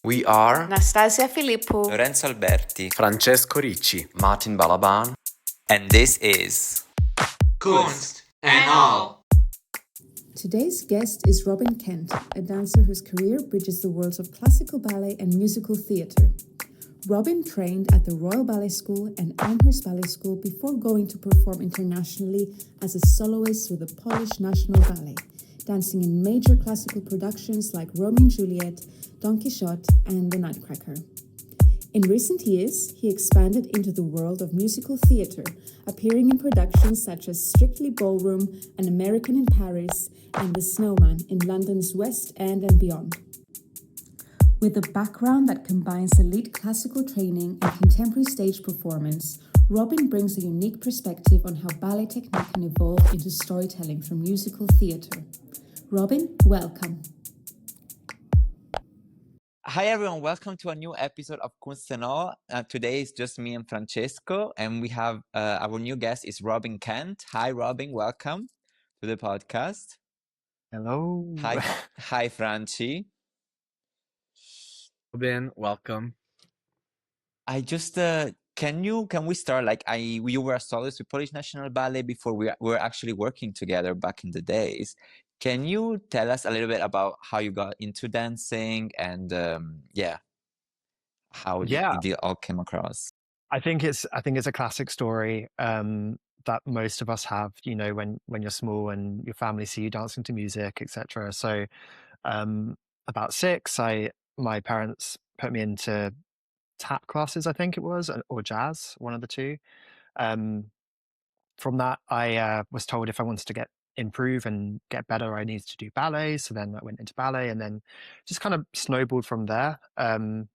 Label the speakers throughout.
Speaker 1: We are
Speaker 2: Nastasia Filippo,
Speaker 3: Lorenzo Alberti,
Speaker 1: Francesco Ricci,
Speaker 4: Martin Balaban,
Speaker 3: and this is
Speaker 5: Kunst and all.
Speaker 6: Today's guest is Robin Kent, a dancer whose career bridges the worlds of classical ballet and musical theatre. Robin trained at the Royal Ballet School and Elmhurst Ballet School before going to perform internationally as a soloist with the Polish National Ballet, dancing in major classical productions like Romeo and Juliet, Don Quixote, and The Nutcracker. In recent years, he expanded into the world of musical theatre, appearing in productions such as Strictly Ballroom, An American in Paris, and The Snowman in London's West End and beyond. With a background that combines elite classical training and contemporary stage performance, Robin brings a unique perspective on how ballet technique can evolve into storytelling from musical theatre. Robin, welcome.
Speaker 3: Hi everyone, welcome to a new episode of Kunst and all. Today is just me and Francesco, and we have our new guest is Robin Kent. Hi Robin, welcome to the podcast.
Speaker 7: Hello.
Speaker 3: Hi Franci.
Speaker 4: Robin, welcome.
Speaker 3: I just can we start you were a soloist with Polish National Ballet before we were actually working together back in the days. Can you tell us a little bit about how you got into dancing and how it all came across?
Speaker 7: I think it's a classic story that most of us have, you know, when you're small and your family see you dancing to music, etc. So about 6, my parents put me into tap classes, I think it was, or jazz, one of the two. From that, I was told if I wanted to improve and get better, I needed to do ballet. So then I went into ballet, and then just kind of snowballed from there. Ballet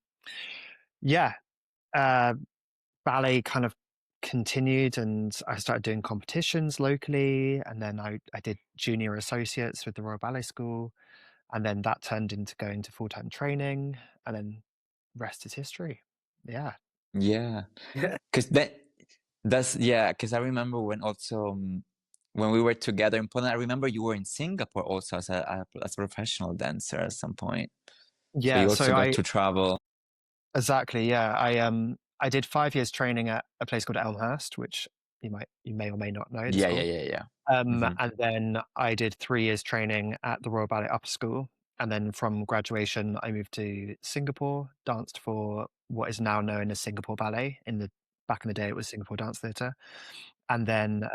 Speaker 7: kind of continued, and I started doing competitions locally, and then I did junior associates with the Royal Ballet School, and then that turned into going to full-time training, and then rest is history.
Speaker 3: Yeah, because because I remember when we were together in Poland, I remember you were in Singapore also as a professional dancer at some point.
Speaker 7: Yeah,
Speaker 3: so you also got to travel.
Speaker 7: Exactly. Yeah, I did 5 years training at a place called Elmhurst, which you may or may not know.
Speaker 3: Yeah.
Speaker 7: And then I did 3 years training at the Royal Ballet Upper School, and then from graduation, I moved to Singapore, danced for what is now known as Singapore Ballet. Back in the day, it was Singapore Dance Theatre, and then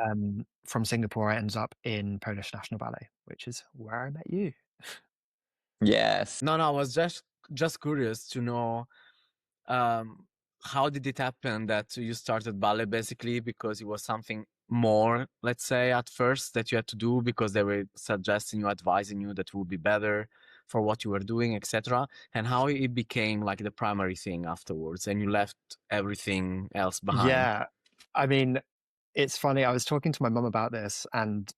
Speaker 7: from Singapore, I ended up in Polish National Ballet, which is where I met you.
Speaker 3: Yes.
Speaker 4: No, I was just curious to know how did it happen that you started ballet, basically because it was something more, let's say, at first that you had to do because they were suggesting you, advising you that would be better for what you were doing, etc., and how it became like the primary thing afterwards and you left everything else behind.
Speaker 7: Yeah, I mean, it's funny, I was talking to my mum about this, and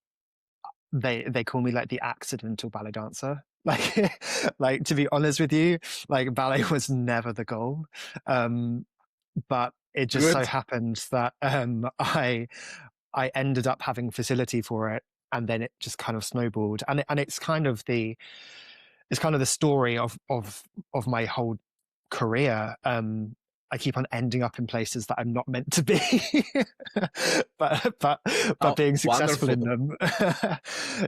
Speaker 7: they call me like the accidental ballet dancer. Like to be honest with you, like ballet was never the goal, but it just so happened that I ended up having facility for it, and then it just kind of snowballed, and it's kind of the story of my whole career. I keep on ending up in places that I'm not meant to be, but being successful in them.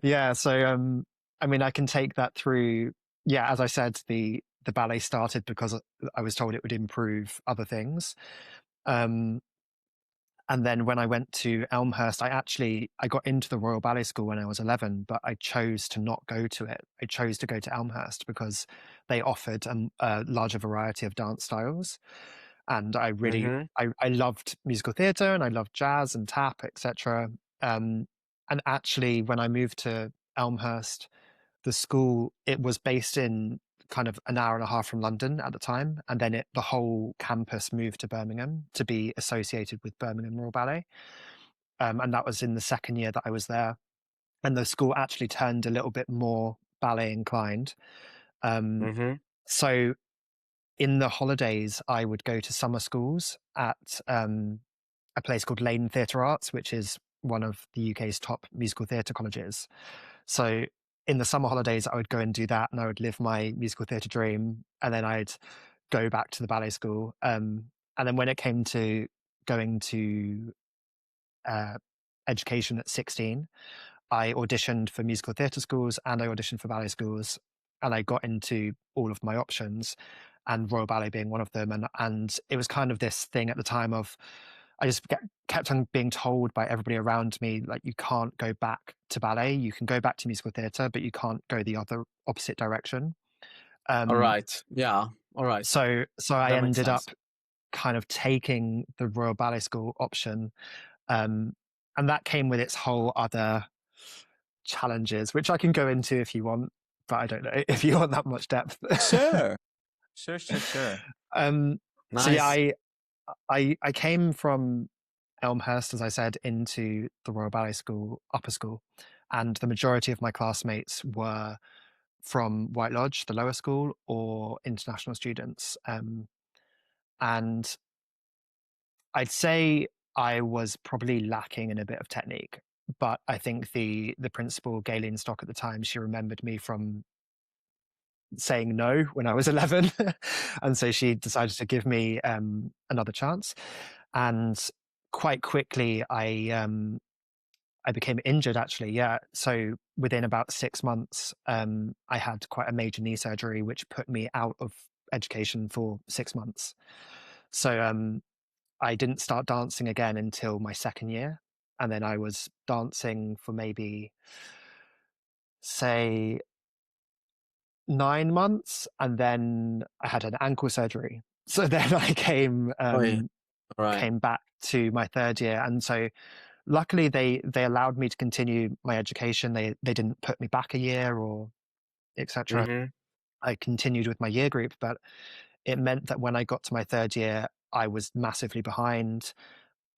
Speaker 7: Yeah, so I mean, I can take that through. Yeah, as I said, the ballet started because I was told it would improve other things. And then when I went to Elmhurst, I got into the Royal Ballet School when I was 11, but I chose to not go to it. I chose to go to Elmhurst because they offered a larger variety of dance styles. And I really, I loved musical theatre, and I loved jazz and tap, etc. And actually, when I moved to Elmhurst, the school, it was based in kind of an hour and a half from London at the time, and then the whole campus moved to Birmingham to be associated with Birmingham Royal Ballet, and that was in the second year that I was there, and the school actually turned a little bit more ballet inclined. So in the holidays, I would go to summer schools at a place called Lane Theatre Arts, which is one of the UK's top musical theatre colleges. So in the summer holidays, I would go and do that, and I would live my musical theatre dream, and then I'd go back to the ballet school. And then when it came to going to education at 16, I auditioned for musical theatre schools and I auditioned for ballet schools, and I got into all of my options, and Royal Ballet being one of them. And it was kind of this thing at the time of, I just kept on being told by everybody around me, like, you can't go back to ballet. You can go back to musical theatre, but you can't go the other opposite direction.
Speaker 4: All right. Yeah. All right.
Speaker 7: So I
Speaker 4: That makes
Speaker 7: ended
Speaker 4: sense.
Speaker 7: up kind of taking the Royal Ballet School option, and that came with its whole other challenges, which I can go into if you want, but I don't know if you want that much depth.
Speaker 3: Sure. Sure.
Speaker 7: So yeah,
Speaker 4: Nice.
Speaker 7: I came from Elmhurst, as I said, into the Royal Ballet School upper school, and the majority of my classmates were from White Lodge, the lower school, or international students. And I'd say I was probably lacking in a bit of technique, but I think the principal, Galen Stock, at the time, she remembered me from saying no when I was 11, and so she decided to give me another chance. And quite quickly, I became injured, actually. Yeah, so within about 6 months, I had quite a major knee surgery, which put me out of education for 6 months. So I didn't start dancing again until my second year, and then I was dancing for maybe, say, 9 months, and then I had an ankle surgery. So then I
Speaker 4: Oh yeah. All right.
Speaker 7: came back to my third year, and so luckily they allowed me to continue my education. They didn't put me back a year or etc.
Speaker 4: Mm-hmm.
Speaker 7: I continued with my year group, but it meant that when I got to my third year, I was massively behind.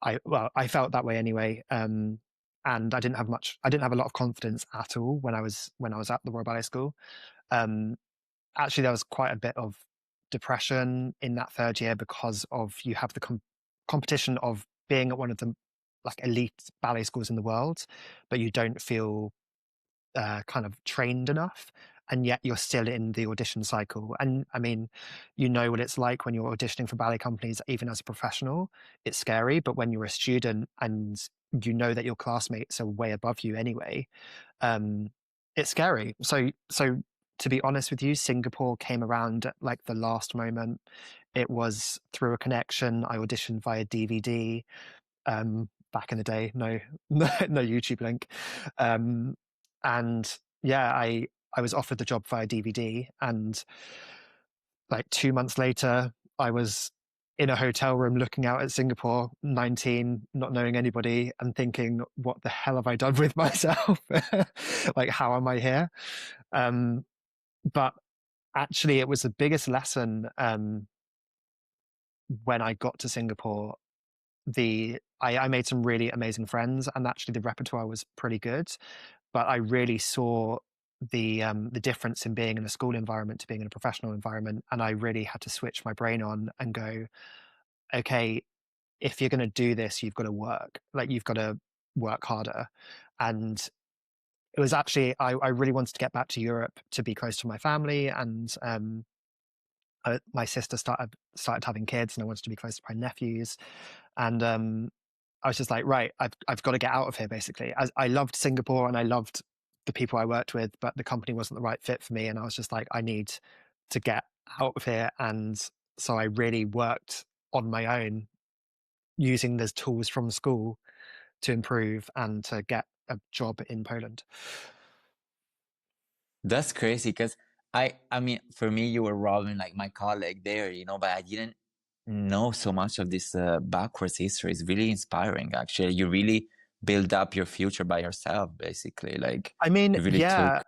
Speaker 7: I felt that way anyway. And I didn't have a lot of confidence at all when I was at the Royal Ballet School. Actually, there was quite a bit of depression in that third year because of, you have the competition of being at one of the like elite ballet schools in the world, but you don't feel kind of trained enough, and yet you're still in the audition cycle. And I mean, you know what it's like when you're auditioning for ballet companies, even as a professional. It's scary, but when you're a student and you know that your classmates are way above you anyway, it's scary. So to be honest with you, Singapore came around at like the last moment. It was through a connection. I auditioned via DVD. Back in the day, no YouTube link. And yeah, I was offered the job via DVD, and like 2 months later, I was in a hotel room looking out at Singapore, 19, not knowing anybody, and thinking, what the hell have I done with myself? Like, how am I here? But actually, it was the biggest lesson when I got to Singapore. I made some really amazing friends, and actually the repertoire was pretty good, but I really saw the difference in being in a school environment to being in a professional environment, and I really had to switch my brain on and go, okay, if you're going to do this, you've got to work. Like, you've got to work harder. And it was actually, I really wanted to get back to Europe to be close to my family, and my sister started having kids, and I wanted to be close to my nephews. And I was just like, right, I've got to get out of here, basically. I loved Singapore and I loved the people I worked with, but the company wasn't the right fit for me. And I was just like, I need to get out of here. And so I really worked on my own, using those tools from school to improve and to get a job in Poland.
Speaker 3: That's crazy because I mean, for me, you were Robin, like my colleague there, but I didn't know so much of this backwards history. It's really inspiring, actually. You really build up your future by yourself, basically. Like,
Speaker 7: I mean,
Speaker 3: you really
Speaker 7: yeah.
Speaker 3: took.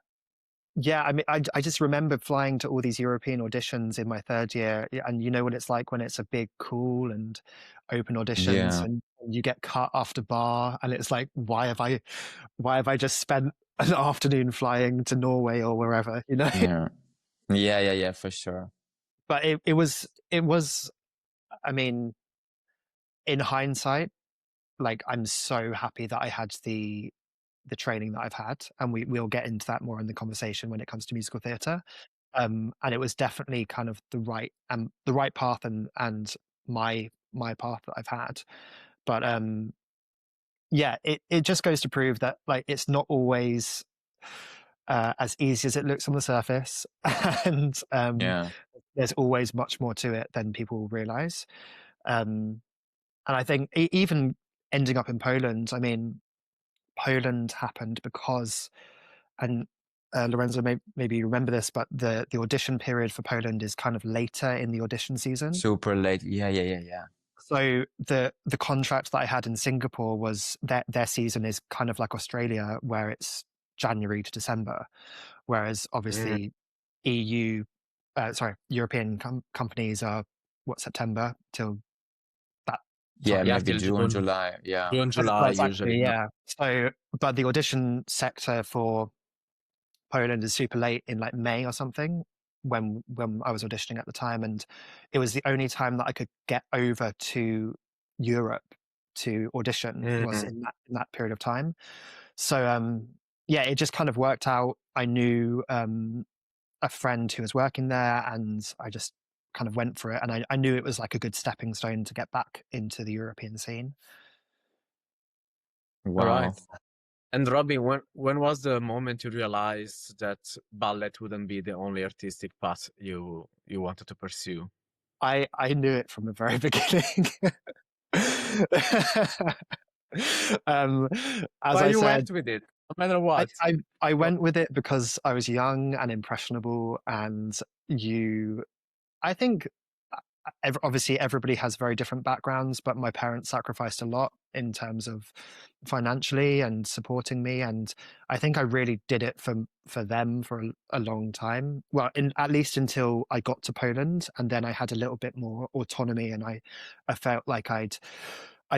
Speaker 7: Yeah, I mean, I just remember flying to all these European auditions in my third year, and you know what it's like when it's a big, cool and open auditions,
Speaker 3: Yeah,
Speaker 7: and you get cut after bar, and it's like, why have I just spent an afternoon flying to Norway or wherever, you know?
Speaker 3: yeah, for sure.
Speaker 7: But it was, I mean, in hindsight, like, I'm so happy that I had the the training that I've had, and we'll get into that more in the conversation when it comes to musical theatre. And it was definitely kind of the right path and my path that I've had. But yeah, it just goes to prove that like it's not always as easy as it looks on the surface, and
Speaker 3: Yeah.
Speaker 7: there's always much more to it than people realize. And I think even ending up in Poland, I mean, Poland happened because, and Lorenzo maybe you remember this, but the audition period for Poland is kind of later in the audition season.
Speaker 3: Super late. Yeah.
Speaker 7: So the contract that I had in Singapore was that their season is kind of like Australia, where it's January to December, whereas obviously European companies are September till that
Speaker 3: Yeah,
Speaker 7: time.
Speaker 4: Yeah,
Speaker 3: maybe
Speaker 4: till
Speaker 3: June,
Speaker 4: June.
Speaker 3: July. Yeah.
Speaker 4: June,
Speaker 7: Well,
Speaker 4: July
Speaker 7: exactly,
Speaker 4: usually. No?
Speaker 7: yeah. So, but the audition sector for Poland is super late in like May or something when I was auditioning at the time, and it was the only time that I could get over to Europe to audition was in that period of time. So yeah, it just kind of worked out. I knew a friend who was working there, and I just kind of went for it, and I knew it was like a good stepping stone to get back into the European scene.
Speaker 4: All
Speaker 3: Wow.
Speaker 4: right. And Robin, when was the moment you realized that ballet wouldn't be the only artistic path you wanted to pursue?
Speaker 7: I knew it from the very beginning. As
Speaker 4: But
Speaker 7: I
Speaker 4: you
Speaker 7: said,
Speaker 4: went with it, no matter what.
Speaker 7: I went with it because I was young and impressionable, and I think obviously everybody has very different backgrounds, but my parents sacrificed a lot in terms of financially and supporting me, and I think I really did it for them for a long time. Well, at least until I got to Poland, and then I had a little bit more autonomy, and I felt like I'd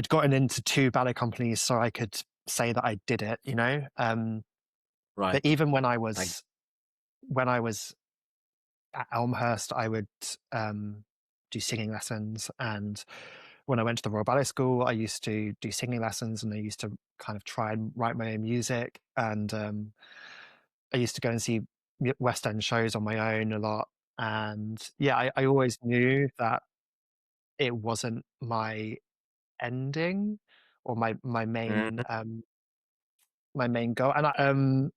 Speaker 7: gotten into 2 ballet companies, so I could say that I did it, you know.
Speaker 4: Right.
Speaker 7: But even when I was at Elmhurst, I would do singing lessons, and when I went to the Royal Ballet School, I used to do singing lessons, and I used to kind of try and write my own music, and I used to go and see West End shows on my own a lot. And yeah, I always knew that it wasn't my ending or my main my main goal. And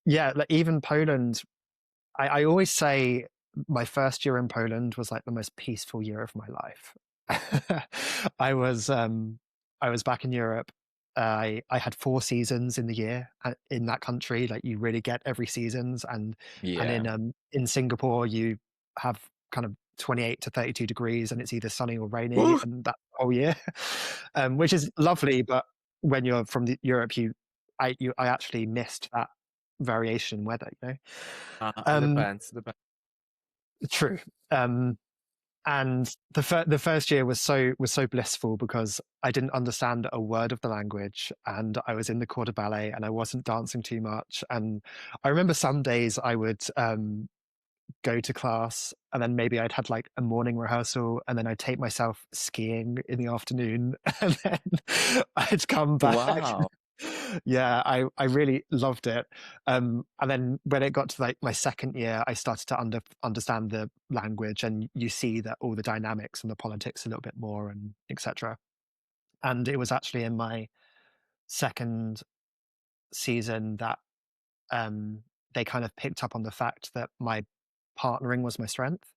Speaker 7: yeah, like even Poland, I always say my first year in Poland was like the most peaceful year of my life. I was back in Europe. I had 4 seasons in the year in that country. Like you really get every seasons, and
Speaker 3: Yeah.
Speaker 7: in Singapore you have kind of 28 to 32 degrees, and it's either sunny or rainy,
Speaker 4: Woo!
Speaker 7: and that whole year, which is lovely. But when you're from Europe, I actually missed that variation in weather. You know.
Speaker 4: Depends.
Speaker 7: True. And the first year was so blissful because I didn't understand a word of the language, and I was in the corps de ballet, and I wasn't dancing too much. And I remember some days I would go to class, and then maybe I'd had like a morning rehearsal, and then I'd take myself skiing in the afternoon, and then I'd come back.
Speaker 3: Wow.
Speaker 7: Yeah, I really loved it. And then when it got to like my second year, I started to understand the language, and you see that all the dynamics and the politics a little bit more, and etc. And it was actually in my second season that they kind of picked up on the fact that my partnering was my strength.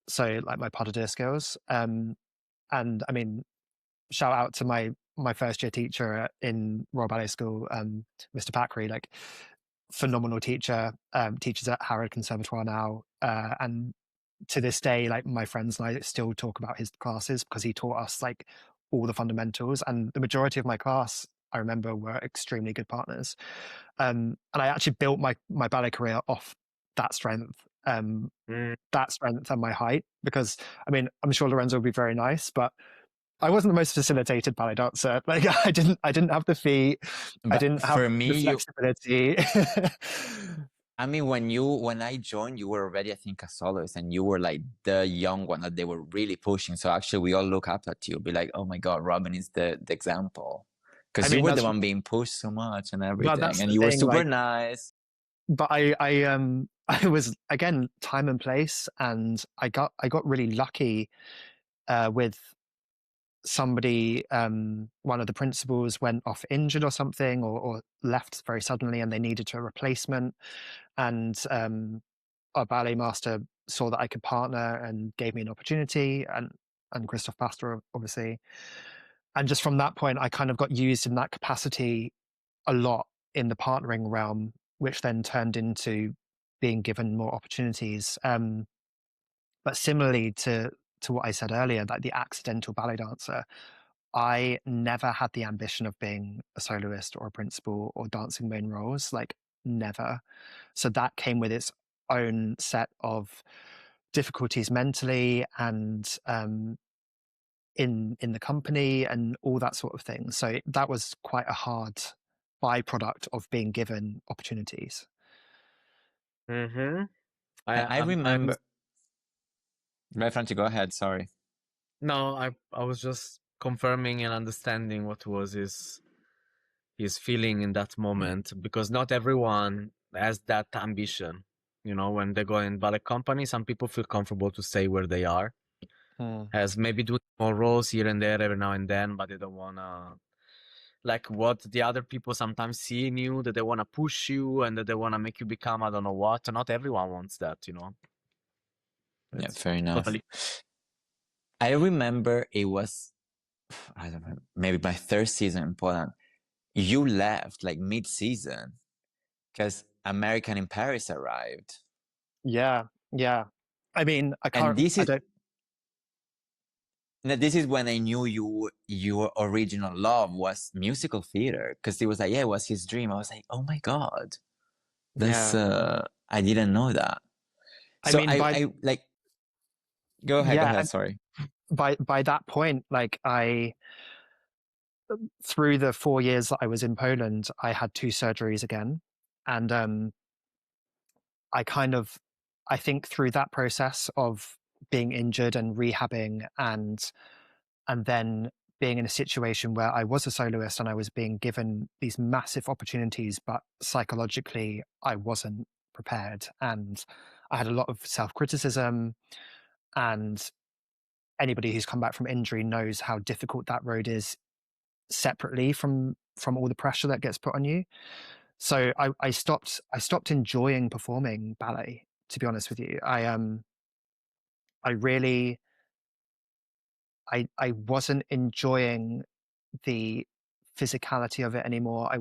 Speaker 7: So like my pas de deux skills. And I mean, shout out to my first year teacher in Royal Ballet School, Mr. Packery, like phenomenal teacher, teaches at Harrod Conservatoire now. And to this day, like my friends and I still talk about his classes because he taught us like all the fundamentals, and the majority of my class, I remember, were extremely good partners. And I actually built my ballet career off that strength. That strength and my height, because I mean, I'm sure Lorenzo would be very nice, but I wasn't the most facilitated ballet dancer. Like I didn't have the feet. I
Speaker 3: But
Speaker 7: didn't have
Speaker 3: for me,
Speaker 7: the flexibility.
Speaker 3: I mean, when I joined, you were already, I think, a soloist, and you were like the young one that they were really pushing. So actually, we all look up at you, be like, "Oh my God, Robin is the example." Because
Speaker 7: I
Speaker 3: you
Speaker 7: mean,
Speaker 3: were the
Speaker 7: that's
Speaker 3: one being pushed so much and
Speaker 7: well,
Speaker 3: everything,
Speaker 7: that's
Speaker 3: and
Speaker 7: the
Speaker 3: you were
Speaker 7: thing.
Speaker 3: super
Speaker 7: Like,
Speaker 3: nice.
Speaker 7: but I I was, again, time and place, and I got really lucky with somebody. One of the principals went off injured or something, or left very suddenly, and they needed a replacement. And our ballet master saw that I could partner and gave me an opportunity, and Christoph Pastor, obviously. And just from that point, I kind of got used in that capacity a lot in the partnering realm, which then turned into being given more opportunities. But similarly to what I said earlier, like the accidental ballet dancer, I never had the ambition of being a soloist or a principal or dancing main roles, like never. So that came with its own set of difficulties mentally and in the company and all that sort of thing. So that was quite a hard byproduct of being given opportunities.
Speaker 4: Mm-hmm.
Speaker 3: I
Speaker 4: I'm
Speaker 3: remember. Right, Franci, go ahead. Sorry.
Speaker 4: no, I was just confirming and understanding what was his feeling in that moment, because not everyone has that ambition. You know, when they go in ballet company, some people feel comfortable to stay where they are, as maybe do more roles here and there every now and then, but they don't wanna, like what the other people sometimes see in you, that they wanna push you and that they wanna make you become I don't know what. Not everyone wants that, you know.
Speaker 3: Yeah,
Speaker 4: It's
Speaker 3: fair enough.
Speaker 4: totally.
Speaker 3: I remember it was, I don't know, maybe my third season in Poland. You left like mid-season because American in Paris arrived.
Speaker 7: Yeah. I mean,
Speaker 3: And this
Speaker 7: I
Speaker 3: is
Speaker 7: don't.
Speaker 3: this is when I knew your original love was musical theater, because it was like, yeah, it was his dream. I was like, oh my God, that's
Speaker 7: Yeah.
Speaker 3: I didn't know that.
Speaker 7: I
Speaker 3: So
Speaker 7: mean,
Speaker 3: I like, go ahead, sorry.
Speaker 7: by that point, like through the 4 years that I was in Poland, I had 2 surgeries again. And I think through that process of being injured and rehabbing and then being in a situation where I was a soloist and I was being given these massive opportunities, but psychologically I wasn't prepared, and I had a lot of self-criticism. And anybody who's come back from injury knows how difficult that road is separately from all the pressure that gets put on you. So I stopped enjoying performing ballet, to be honest with you. I really I wasn't enjoying the physicality of it anymore. I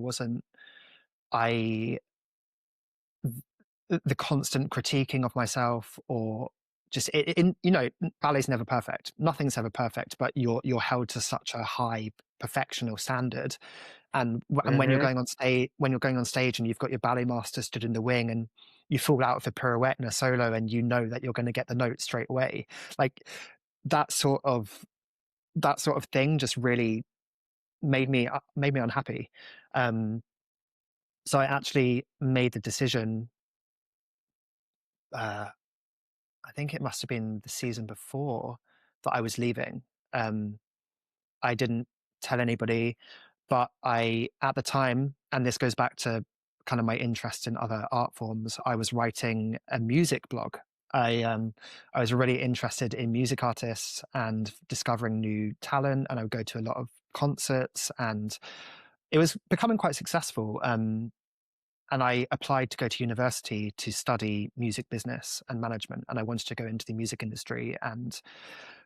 Speaker 7: the constant critiquing of myself, or just in, you know, ballet's never perfect. Nothing's ever perfect, but you're held to such a high perfectional standard. And when you're
Speaker 4: Mm-hmm.
Speaker 7: going on stage and you've got your ballet master stood in the wing and you fall out of a pirouette in a solo and you know that you're going to get the note straight away, like that sort of thing just really made me unhappy. So I actually made the decision. I think it must have been the season before that I was leaving. I didn't tell anybody, but at the time, and this goes back to kind of my interest in other art forms, I was writing a music blog. I was really interested in music artists and discovering new talent, and I would go to a lot of concerts, and it was becoming quite successful. And I applied to go to university to study music business and management, and I wanted to go into the music industry and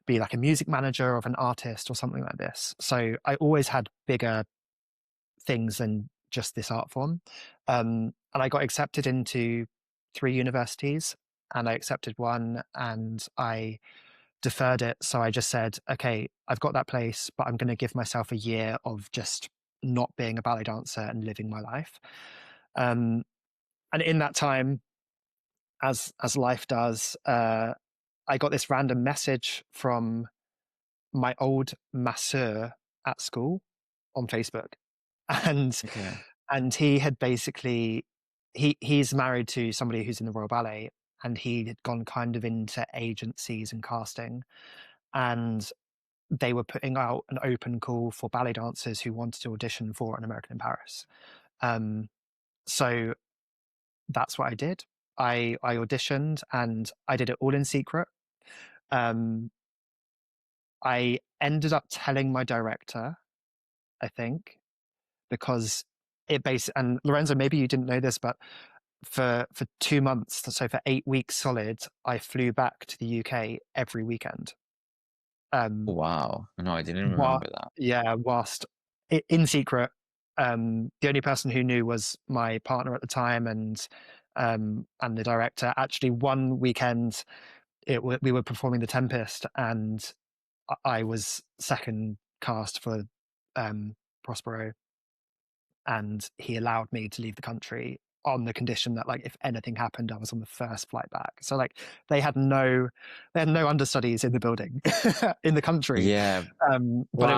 Speaker 7: be like a music manager of an artist or something like this. So I always had bigger things than just this art form. And I got accepted into 3 universities, and I accepted one and I deferred it. So I just said, okay, I've got that place, but I'm going to give myself a year of just not being a ballet dancer and living my life. And in that time, as life does, I got this random message from my old masseur at school on Facebook, and
Speaker 3: Okay.
Speaker 7: he had basically he's married to somebody who's in the Royal Ballet, and he had gone kind of into agencies and casting, and they were putting out an open call for ballet dancers who wanted to audition for An American in Paris. So that's what I did. I auditioned, and I did it all in secret. I ended up telling my director, I think, because it basically, and Lorenzo, maybe you didn't know this, but for 2 months, so for 8 weeks solid, I flew back to the UK every weekend.
Speaker 3: Wow. No, I didn't remember that.
Speaker 7: Yeah, whilst in secret. The only person who knew was my partner at the time, and the director. Actually, one weekend, we were performing The Tempest, and I was second cast for Prospero, and he allowed me to leave the country on the condition that, like, if anything happened, I was on the first flight back. So, like, they had no understudies in the building in the country.
Speaker 3: Yeah.
Speaker 7: But
Speaker 4: Wow.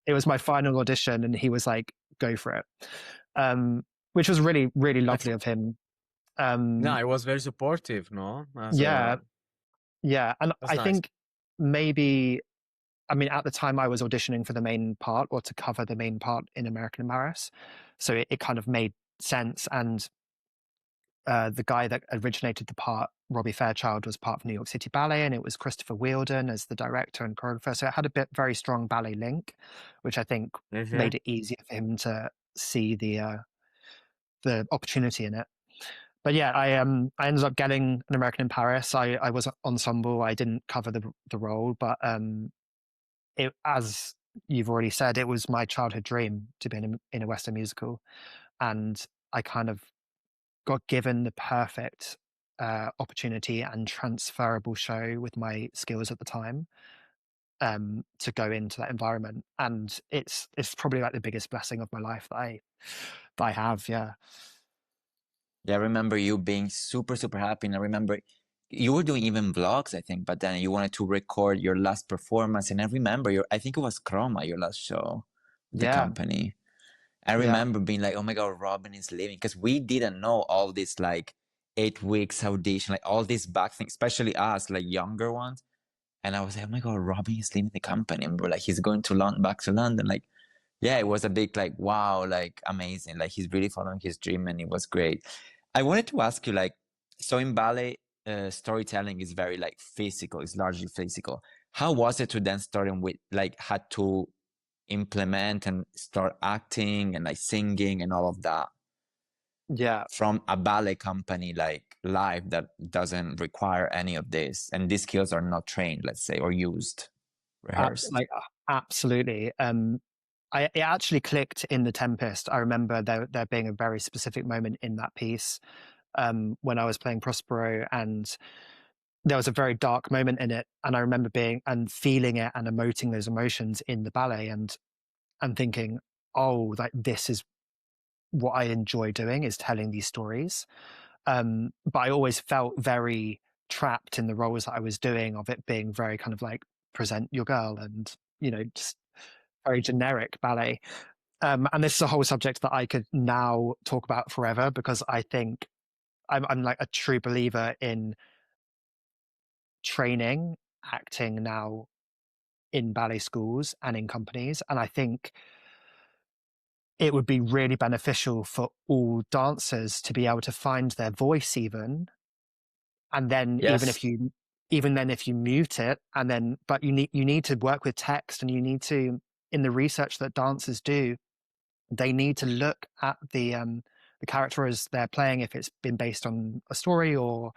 Speaker 7: it was my final audition, and he was like, "Go for it," which was really, really
Speaker 4: That's,
Speaker 7: lovely of him.
Speaker 4: no, it was very supportive, no?
Speaker 7: Yeah, yeah, and
Speaker 4: That's
Speaker 7: I
Speaker 4: nice.
Speaker 7: think maybe, I mean, at the time I was auditioning for the main part, or to cover the main part in American in Paris, so it kind of made sense. And the guy that originated the part, Robbie Fairchild, was part of New York City Ballet, and it was Christopher Wheeldon as the director and choreographer. So it had a very strong ballet link, which I think made it easier for him to see the opportunity in it. But yeah, I ended up getting An American in Paris. I was ensemble. I didn't cover the role, but it, as you've already said, it was my childhood dream to be in a Western musical, and I kind of got given the perfect opportunity and transferable show with my skills at the time, to go into that environment. And it's probably like the biggest blessing of my life that I have. Yeah.
Speaker 3: Yeah, I remember you being super, super happy. And I remember you were doing even vlogs, I think, but then you wanted to record your last performance. And I remember I think it was Chroma, your last show, the
Speaker 7: Yeah.
Speaker 3: company. I
Speaker 7: Yeah.
Speaker 3: remember being like, oh my God, Robin is leaving. Because we didn't know all this, like, 8 weeks audition, like all this back thing, especially us, like younger ones. And I was like, oh my God, Robin is leaving the company. And we're like, he's going to London, back to London. Like, yeah, it was a big, like, wow, like, amazing. Like, he's really following his dream, and it was great. I wanted to ask you, like, so in ballet, storytelling is very, like, physical. It's largely physical. How was it to then starting with, like, had to implement and start acting and, like, singing and all of that
Speaker 7: Yeah.
Speaker 3: from a ballet company, like, live, that doesn't require any of this, and these skills are not trained, let's say, or used, rehearsed?
Speaker 7: Absolutely. It actually clicked in The Tempest. I remember there being a very specific moment in that piece, when I was playing Prospero, and there was a very dark moment in it, and I remember being and feeling it and emoting those emotions in the ballet, and thinking, oh, like, this is what I enjoy doing, is telling these stories. But I always felt very trapped in the roles that I was doing, of it being very kind of like, present your girl, and, just very generic ballet. And this is a whole subject that I could now talk about forever, because I think I'm like a true believer in training acting now in ballet schools and in companies. And I think it would be really beneficial for all dancers to be able to find their voice, even. And then
Speaker 3: Yes.
Speaker 7: even then, if you mute it, and then, but you need to work with text, and you need to, in the research that dancers do, they need to look at the character as they're playing, if it's been based on a story or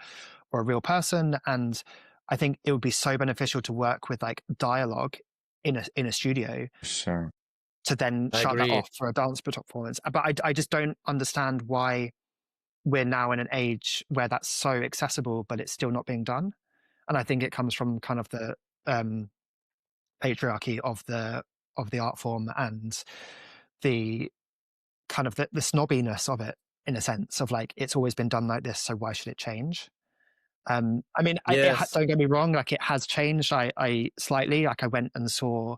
Speaker 7: a real person. And I think it would be so beneficial to work with, like, dialogue in a studio,
Speaker 3: Sure.
Speaker 7: to then
Speaker 4: I
Speaker 7: shut that
Speaker 4: agree.
Speaker 7: off for a dance performance. But I just don't understand why we're now in an age where that's so accessible, but it's still not being done. And I think it comes from kind of the patriarchy of the art form, and the kind of the snobbiness of it, in a sense of, like, it's always been done like this, so why should it change? I mean,
Speaker 4: Yes.
Speaker 7: don't get me wrong, like, it has changed. I slightly, like, I went and saw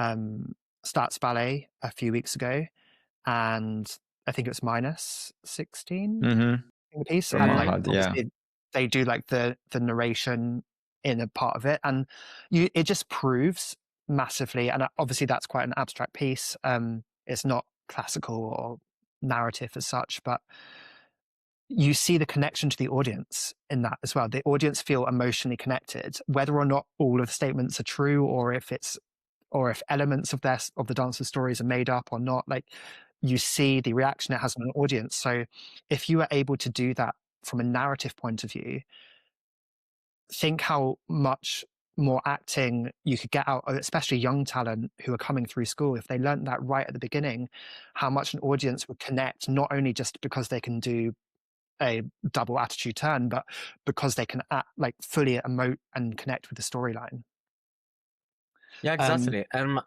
Speaker 7: Stats Ballet a few weeks ago, and I think it was minus 16
Speaker 3: Mm-hmm.
Speaker 7: in the piece,
Speaker 3: From
Speaker 7: and, like,
Speaker 3: Mahad, yeah.
Speaker 7: obviously they do, like, the narration in a part of it, and it just proves massively. And obviously that's quite an abstract piece. It's not classical or narrative as such, but you see the connection to the audience in that as well. The audience feel emotionally connected, whether or not all of the statements are true, or if elements of the dancer's stories are made up or not. Like, you see the reaction it has on an audience. So if you are able to do that from a narrative point of view, think how much more acting you could get out of, especially young talent who are coming through school. If they learned that right at the beginning, how much an audience would connect, not only just because they can do a double attitude turn, but because they can like fully emote and connect with the storyline.
Speaker 4: Yeah, exactly. And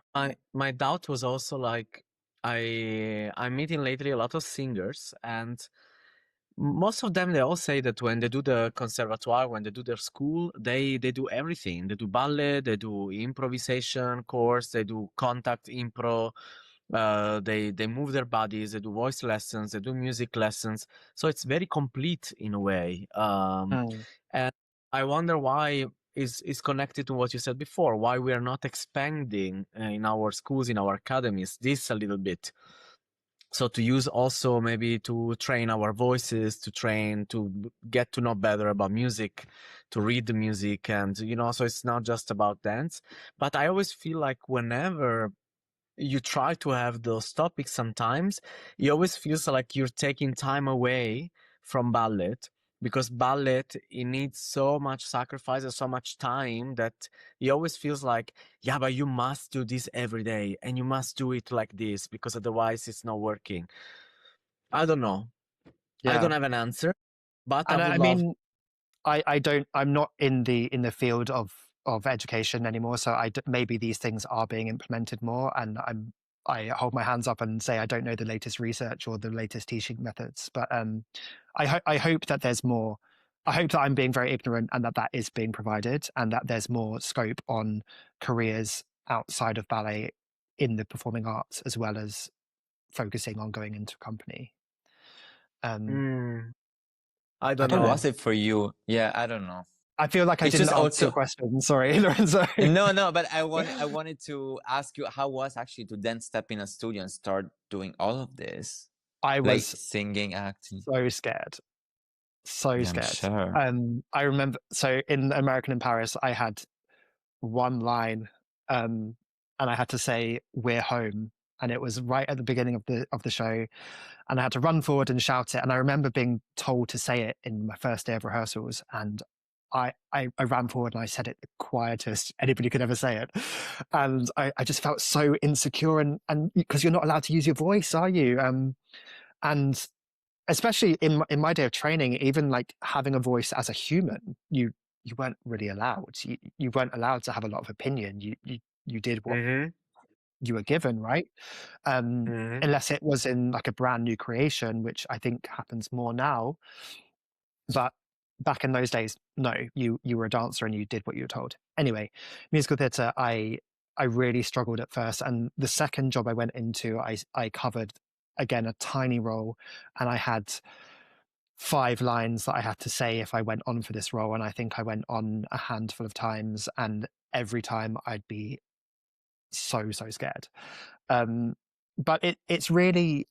Speaker 4: my doubt was also like, I'm meeting lately a lot of singers, and most of them, they all say that when they do the conservatoire, when they do their school, they do everything. They do ballet, they do improvisation course, they do contact impro, they move their bodies, they do voice lessons, they do music lessons. So it's very complete in a way. And I wonder why is connected to what you said before, why we are not expanding in our schools, in our academies, this a little bit. So to use also maybe to train our voices, to train, to get to know better about music, to read the music, and, you know, so it's not just about dance. But I always feel like whenever you try to have those topics, sometimes it always feels like you're taking time away from ballet, because ballet, it needs so much sacrifice and so much time that it always feels like, yeah, but you must do this every day and you must do it like this, because otherwise it's not working. I don't know. I don't have an answer, but
Speaker 7: And
Speaker 4: I would
Speaker 7: I
Speaker 4: love.
Speaker 7: mean, I'm not in the field of education anymore, so maybe these things are being implemented more, and I hold my hands up and say I don't know the latest research or the latest teaching methods, but I hope that there's more. I hope that I'm being very ignorant and that is being provided, and that there's more scope on careers outside of ballet in the performing arts, as well as focusing on going into a company.
Speaker 4: I
Speaker 3: How
Speaker 4: don't know.
Speaker 3: was it for you? Yeah, I don't know.
Speaker 7: I feel like I
Speaker 3: It's
Speaker 7: didn't
Speaker 3: just
Speaker 7: answer your
Speaker 3: also
Speaker 7: question. Sorry, Lorenzo.
Speaker 3: no, but I wanted to ask you how was actually to then step in a studio and start doing all of this,
Speaker 7: I
Speaker 3: like
Speaker 7: was
Speaker 3: singing, acting.
Speaker 7: so scared. So
Speaker 3: Yeah, I'm
Speaker 7: scared.
Speaker 3: sure.
Speaker 7: I remember, so in American in Paris, I had one line, and I had to say "We're home," and it was right at the beginning of the show, and I had to run forward and shout it. And I remember being told to say it in my first day of rehearsals, and I ran forward and I said it the quietest anybody could ever say it, and I just felt so insecure, and because you're not allowed to use your voice, are you? And especially in my day of training, even like having a voice as a human, you weren't really allowed. You weren't allowed to have a lot of opinion. You did what you were given, right? Unless it was in like a brand new creation, which I think happens more now. But back in those days, no, you were a dancer and you did what you were told. Anyway, musical theatre, I really struggled at first, and the second job I went into, I covered again a tiny role, and I had 5 lines that I had to say if I went on for this role, and I think I went on a handful of times, and every time I'd be so scared. But it's really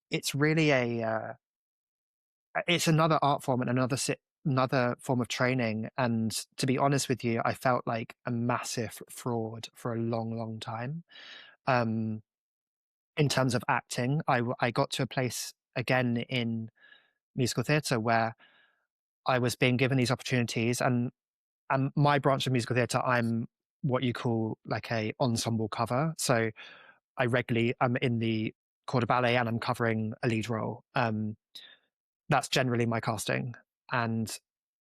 Speaker 7: a it's another art form and another form of training, and to be honest with you, I felt like a massive fraud for a long time. In terms of acting, I got to a place again in musical theatre where I was being given these opportunities, and my branch of musical theatre, I'm what you call like a ensemble cover. So I regularly I'm in the corps de ballet and I'm covering a lead role. That's generally my casting, and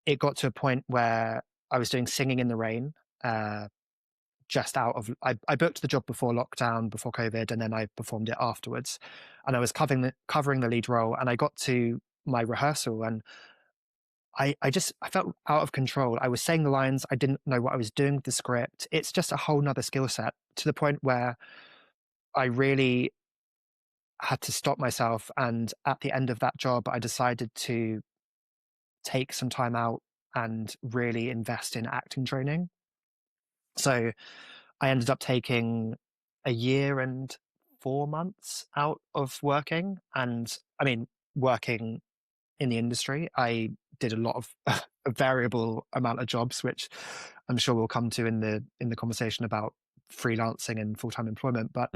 Speaker 7: it got to a point where I was doing Singing in the Rain. Just out of I booked the job before lockdown, before COVID, and then I performed it afterwards. And I was covering the lead role, and I got to my rehearsal, and I felt out of control. I was saying the lines, I didn't know what I was doing with the script. It's just a whole nother skill set, to the point where I really had to stop myself. And at the end of that job, I decided to take some time out and really invest in acting training. So I ended up taking a year and 4 months out of working. And I mean, working in the industry, I did a lot of a variable amount of jobs, which I'm sure we'll come to in the conversation about freelancing and full-time employment. But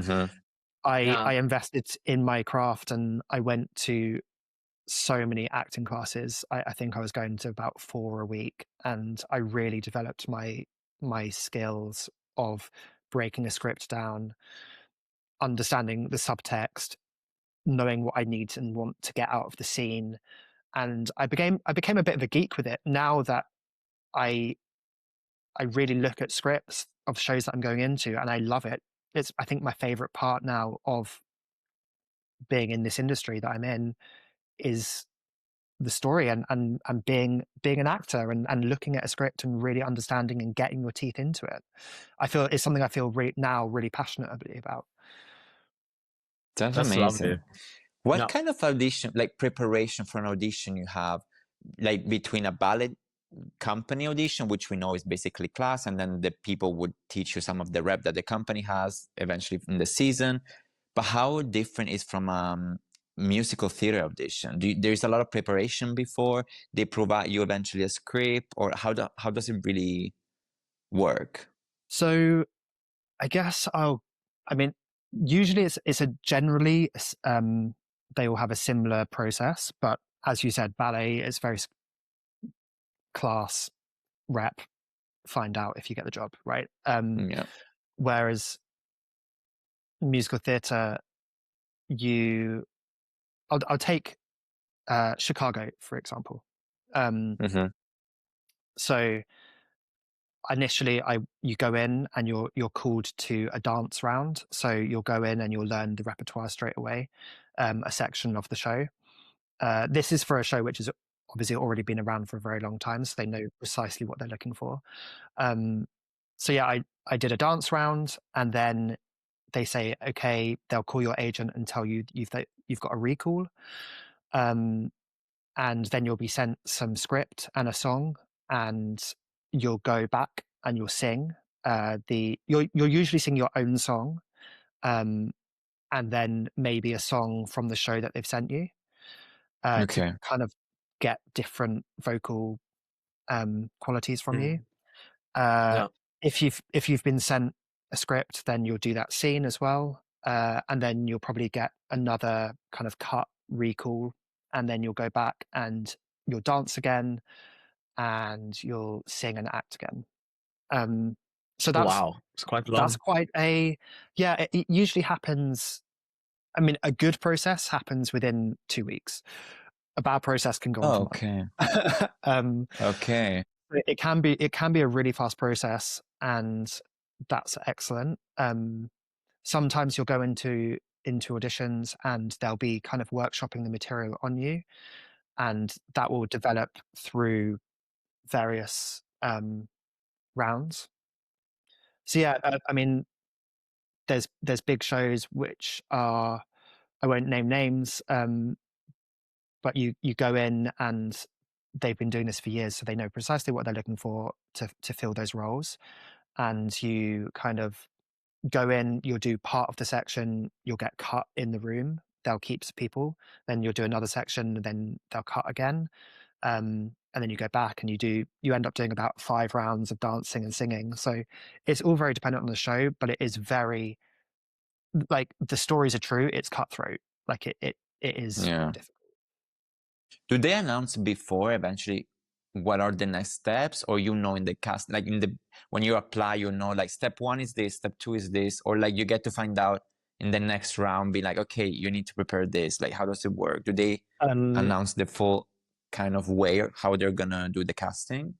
Speaker 7: I invested in my craft, and I went to so many acting classes. I think I was going to about 4 a week, and I really developed my skills of breaking a script down, understanding the subtext, knowing what I need and want to get out of the scene. And I became a bit of a geek with it. Now that I really look at scripts of shows that I'm going into, and I love it. It's, I think, my favorite part now of being in this industry that I'm in is the story, and being an actor, and looking at a script and really understanding and getting your teeth into it. I feel it's something I feel now really passionately about.
Speaker 3: That's amazing. Lovely. What kind of audition, like preparation for an audition you have, like between a ballet company audition, which we know is basically class, and then the people would teach you some of the rep that the company has eventually in the season. But how different is from musical theater audition? There's a lot of preparation before they provide you eventually a script, or how does it really work?
Speaker 7: So I guess usually it's a generally they all have a similar process, but as you said, ballet is very class, rep, find out if you get the job, right? Whereas musical theater, I'll take Chicago, for example. So initially you go in and you're called to a dance round. So you'll go in and you'll learn the repertoire straight away, a section of the show. This is for a show which has obviously already been around for a very long time, so they know precisely what they're looking for. So yeah, I did a dance round, and then they say, okay, they'll call your agent and tell you you've got a recall. And then you'll be sent some script and a song, and you'll go back and you'll sing. You'll usually sing your own song, and then maybe a song from the show that they've sent you, to kind of get different vocal qualities from you. If you've been sent a script, then you'll do that scene as well, and then you'll probably get another kind of cut recall, and then you'll go back and you'll dance again, and you'll sing and act again. So that's
Speaker 4: it's quite long.
Speaker 7: That's quite it usually happens. I mean, a good process happens within 2 weeks. A bad process can go on for months. It can be a really fast process, and that's excellent. Sometimes you'll go into auditions and they'll be kind of workshopping the material on you, and that will develop through various rounds. So yeah, I mean, there's big shows which are, I won't name names, but you go in and they've been doing this for years, so they know precisely what they're looking for to fill those roles. And you kind of go in, you'll do part of the section, you'll get cut in the room, they'll keep people, then you'll do another section, and then they'll cut again. And then you go back and you end up doing about 5 rounds of dancing and singing. So it's all very dependent on the show, but it is very, like, the stories are true, it's cutthroat. Like it is difficult.
Speaker 3: Do they announce before eventually what are the next steps, or in the cast, like when you apply, like step 1 is this, step 2 is this, or like you get to find out in the next round, be like, okay, you need to prepare this? Like, how does it work? Do they announce the full kind of way or how they're gonna do the casting?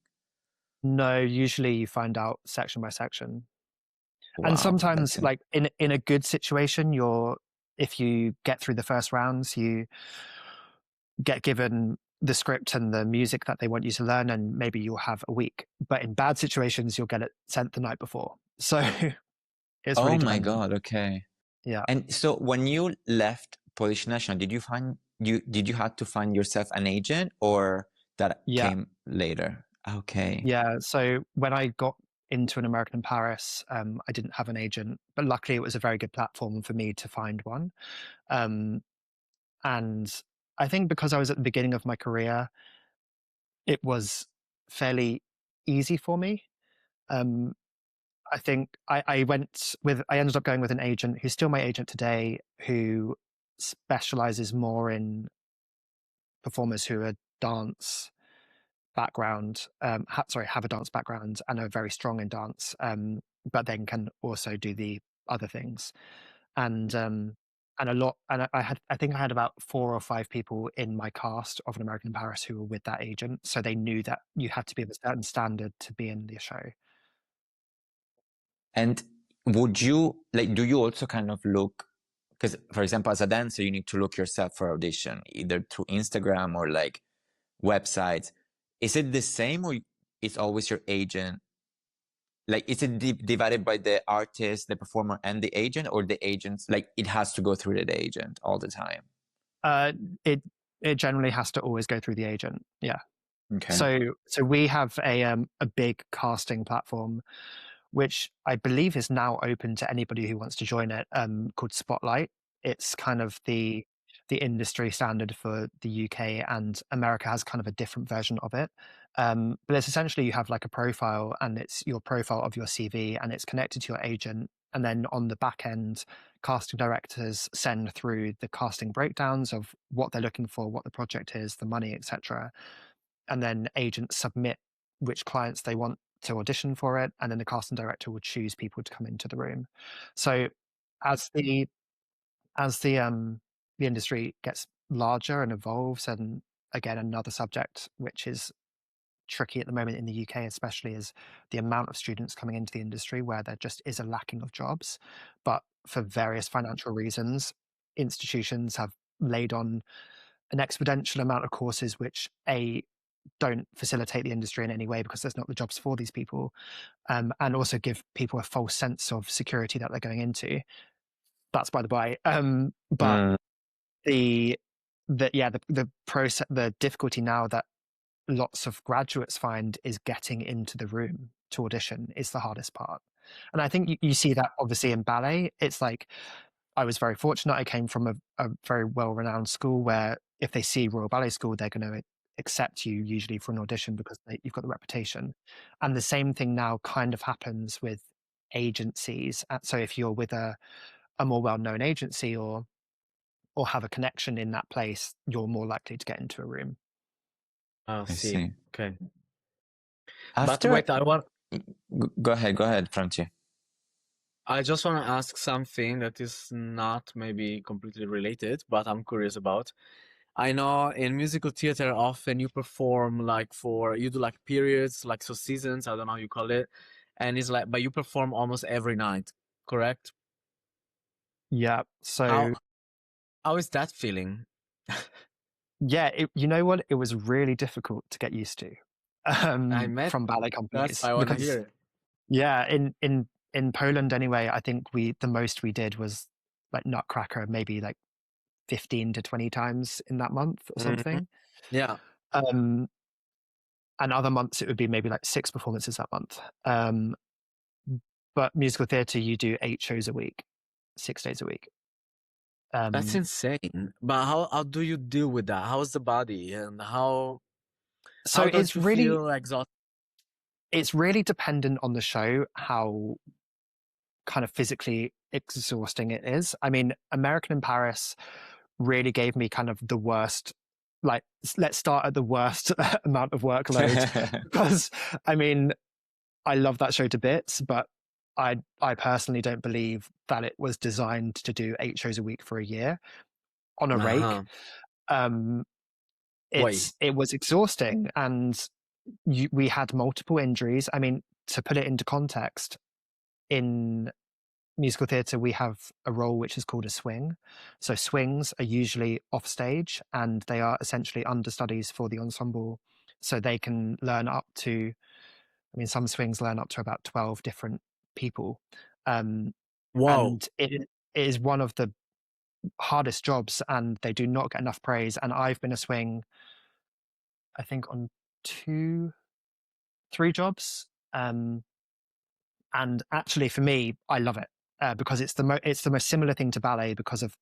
Speaker 7: No, usually you find out section by section. Wow, and sometimes, like in a good situation, if you get through the first rounds, you get given the script and the music that they want you to learn, and maybe you'll have a week. But in bad situations, you'll get it sent the night before. So it's really
Speaker 3: my God, okay.
Speaker 7: Yeah.
Speaker 3: And so when you left Polish National, did you have to find yourself an agent, or that came later? Okay.
Speaker 7: Yeah. So when I got into an American in Paris, I didn't have an agent, but luckily it was a very good platform for me to find one. And I think because I was at the beginning of my career, it was fairly easy for me. I think I ended up going with an agent who's still my agent today, who specializes more in performers who are dance background, have a dance background and are very strong in dance, but then can also do the other things. And I think I had about 4 or 5 people in my cast of An American in Paris who were with that agent, so they knew that you had to be of a certain standard to be in the show.
Speaker 3: And would you like, do you also kind of look, because for example, as a dancer, you need to look yourself for audition, either through Instagram or like websites. Is it the same, or it's always your agent? Like, is it divided by the artist, the performer, and the agent, or the agents, like it has to go through the agent all the time?
Speaker 7: It generally has to always go through the agent. Yeah.
Speaker 3: Okay.
Speaker 7: So we have a big casting platform, which I believe is now open to anybody who wants to join it, called Spotlight. It's kind of the industry standard for the UK, and America has kind of a different version of it. But it's essentially, you have like a profile, and it's your profile of your CV, and it's connected to your agent. And then on the back end, casting directors send through the casting breakdowns of what they're looking for, what the project is, the money, etc. And then agents submit which clients they want to audition for it, and then the casting director would choose people to come into the room. So as the industry gets larger and evolves, and again, another subject which is tricky at the moment in the UK especially, is the amount of students coming into the industry where there just is a lacking of jobs. But for various financial reasons, institutions have laid on an exponential amount of courses which don't facilitate the industry in any way, because there's not the jobs for these people, and also give people a false sense of security that they're going into. That's by the by. But the process, the difficulty now that lots of graduates find is getting into the room to audition is the hardest part. And I think you see that obviously in ballet. It's like, I was very fortunate. I came from a very well-renowned school where if they see Royal Ballet School, they're going to accept you usually for an audition because you've got the reputation. And the same thing now kind of happens with agencies. So if you're with a more well-known agency or have a connection in that place, you're more likely to get into a room.
Speaker 4: I see.
Speaker 3: see.
Speaker 4: Okay.
Speaker 3: After,
Speaker 4: but wait,
Speaker 3: go ahead, Francie.
Speaker 4: I just want to ask something that is not maybe completely related, but I'm curious about. I know in musical theater, often you perform like you do like periods, like so seasons, I don't know how you call it. And it's like, but you perform almost every night, correct?
Speaker 7: Yeah. So
Speaker 4: how is that feeling?
Speaker 7: yeah, you know what? It was really difficult to get used to from ballet companies.
Speaker 4: That's why I want to hear it.
Speaker 7: Yeah, in Poland anyway, I think the most we did was like Nutcracker, maybe like 15 to 20 times in that month or something.
Speaker 4: Yeah.
Speaker 7: And other months it would be maybe like 6 performances that month. But musical theatre, you do 8 shows a week, 6 days a week.
Speaker 4: That's insane. But how do you deal with that? How's the body, and how don't you feel exhausted?
Speaker 7: It's really dependent on the show, how kind of physically exhausting it is. I mean, American in Paris really gave me kind of the worst, like, let's start at the worst amount of workload, because I mean, I love that show to bits, but I personally don't believe that it was designed to do 8 shows a week for a year on a rake. It was exhausting, and we had multiple injuries. I mean, to put it into context, in musical theatre, we have a role which is called a swing. So swings are usually off stage, and they are essentially understudies for the ensemble. So they can learn up to, I mean, some swings learn up to about 12 different people.
Speaker 4: Wow.
Speaker 7: And it is one of the hardest jobs, and they do not get enough praise. And I've been a swing, I think, on 3 jobs. And actually, for me, I love it because it's the most similar thing to ballet, because of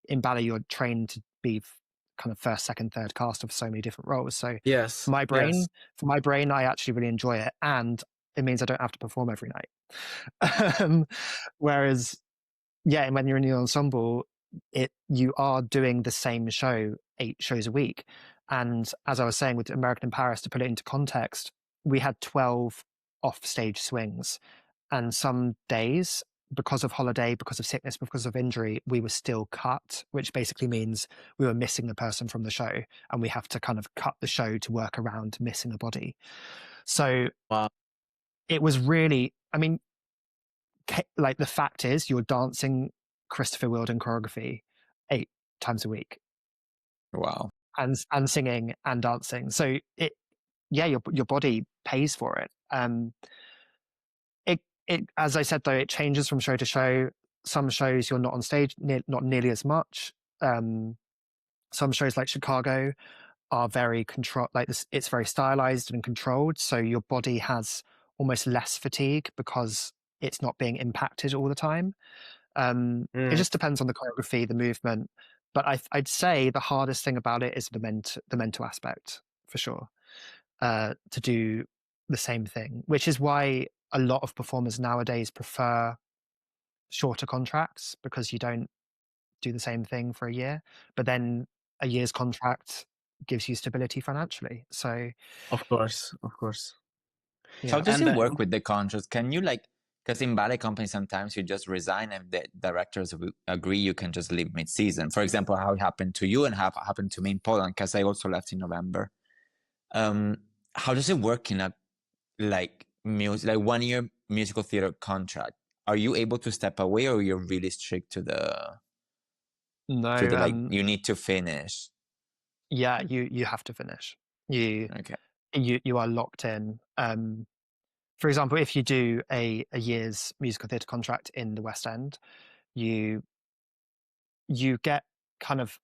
Speaker 7: in ballet you're trained to be kind of first, second, third cast of so many different roles. So
Speaker 4: Yes.
Speaker 7: for my brain, I actually really enjoy it, and it means I don't have to perform every night. Whereas, yeah, when you're in the ensemble, you are doing the same show 8 shows a week. And as I was saying with American in Paris, to put it into context, we had 12 off-stage swings, and some days, because of holiday, because of sickness, because of injury, we were still cut, which basically means we were missing the person from the show, and we have to kind of cut the show to work around missing a body. So
Speaker 4: Wow.
Speaker 7: it was really, I mean, like, the fact is, you're dancing Christopher Wheeldon choreography 8 times a week.
Speaker 3: Wow.
Speaker 7: And singing and dancing. So your body pays for it. It, as I said, though, it changes from show to show. Some shows you're not on stage, not nearly as much. Some shows like Chicago are very controlled, like this, it's very stylized and controlled. So your body has almost less fatigue because it's not being impacted all the time. It just depends on the choreography, the movement. But I'd say the hardest thing about it is the mental aspect, for sure. To do the same thing, which is why a lot of performers nowadays prefer shorter contracts, because you don't do the same thing for a year, but then a year's contract gives you stability financially. So
Speaker 4: Of course.
Speaker 3: How
Speaker 7: yeah.
Speaker 3: does
Speaker 4: And
Speaker 3: it work with the contracts? Can you, like, because in ballet companies sometimes you just resign, and the directors agree you can just leave mid-season. For example, how it happened to you and how it happened to me in Poland, because I also left in November. How does it work in a like 1 year musical theater contract? Are you able to step away, or you're really strict to the
Speaker 7: No,
Speaker 3: like you need to finish?
Speaker 7: yeah, you have to finish.
Speaker 3: Okay.
Speaker 7: You are locked in. For example, if you do a year's musical theatre contract in the West End, you get kind of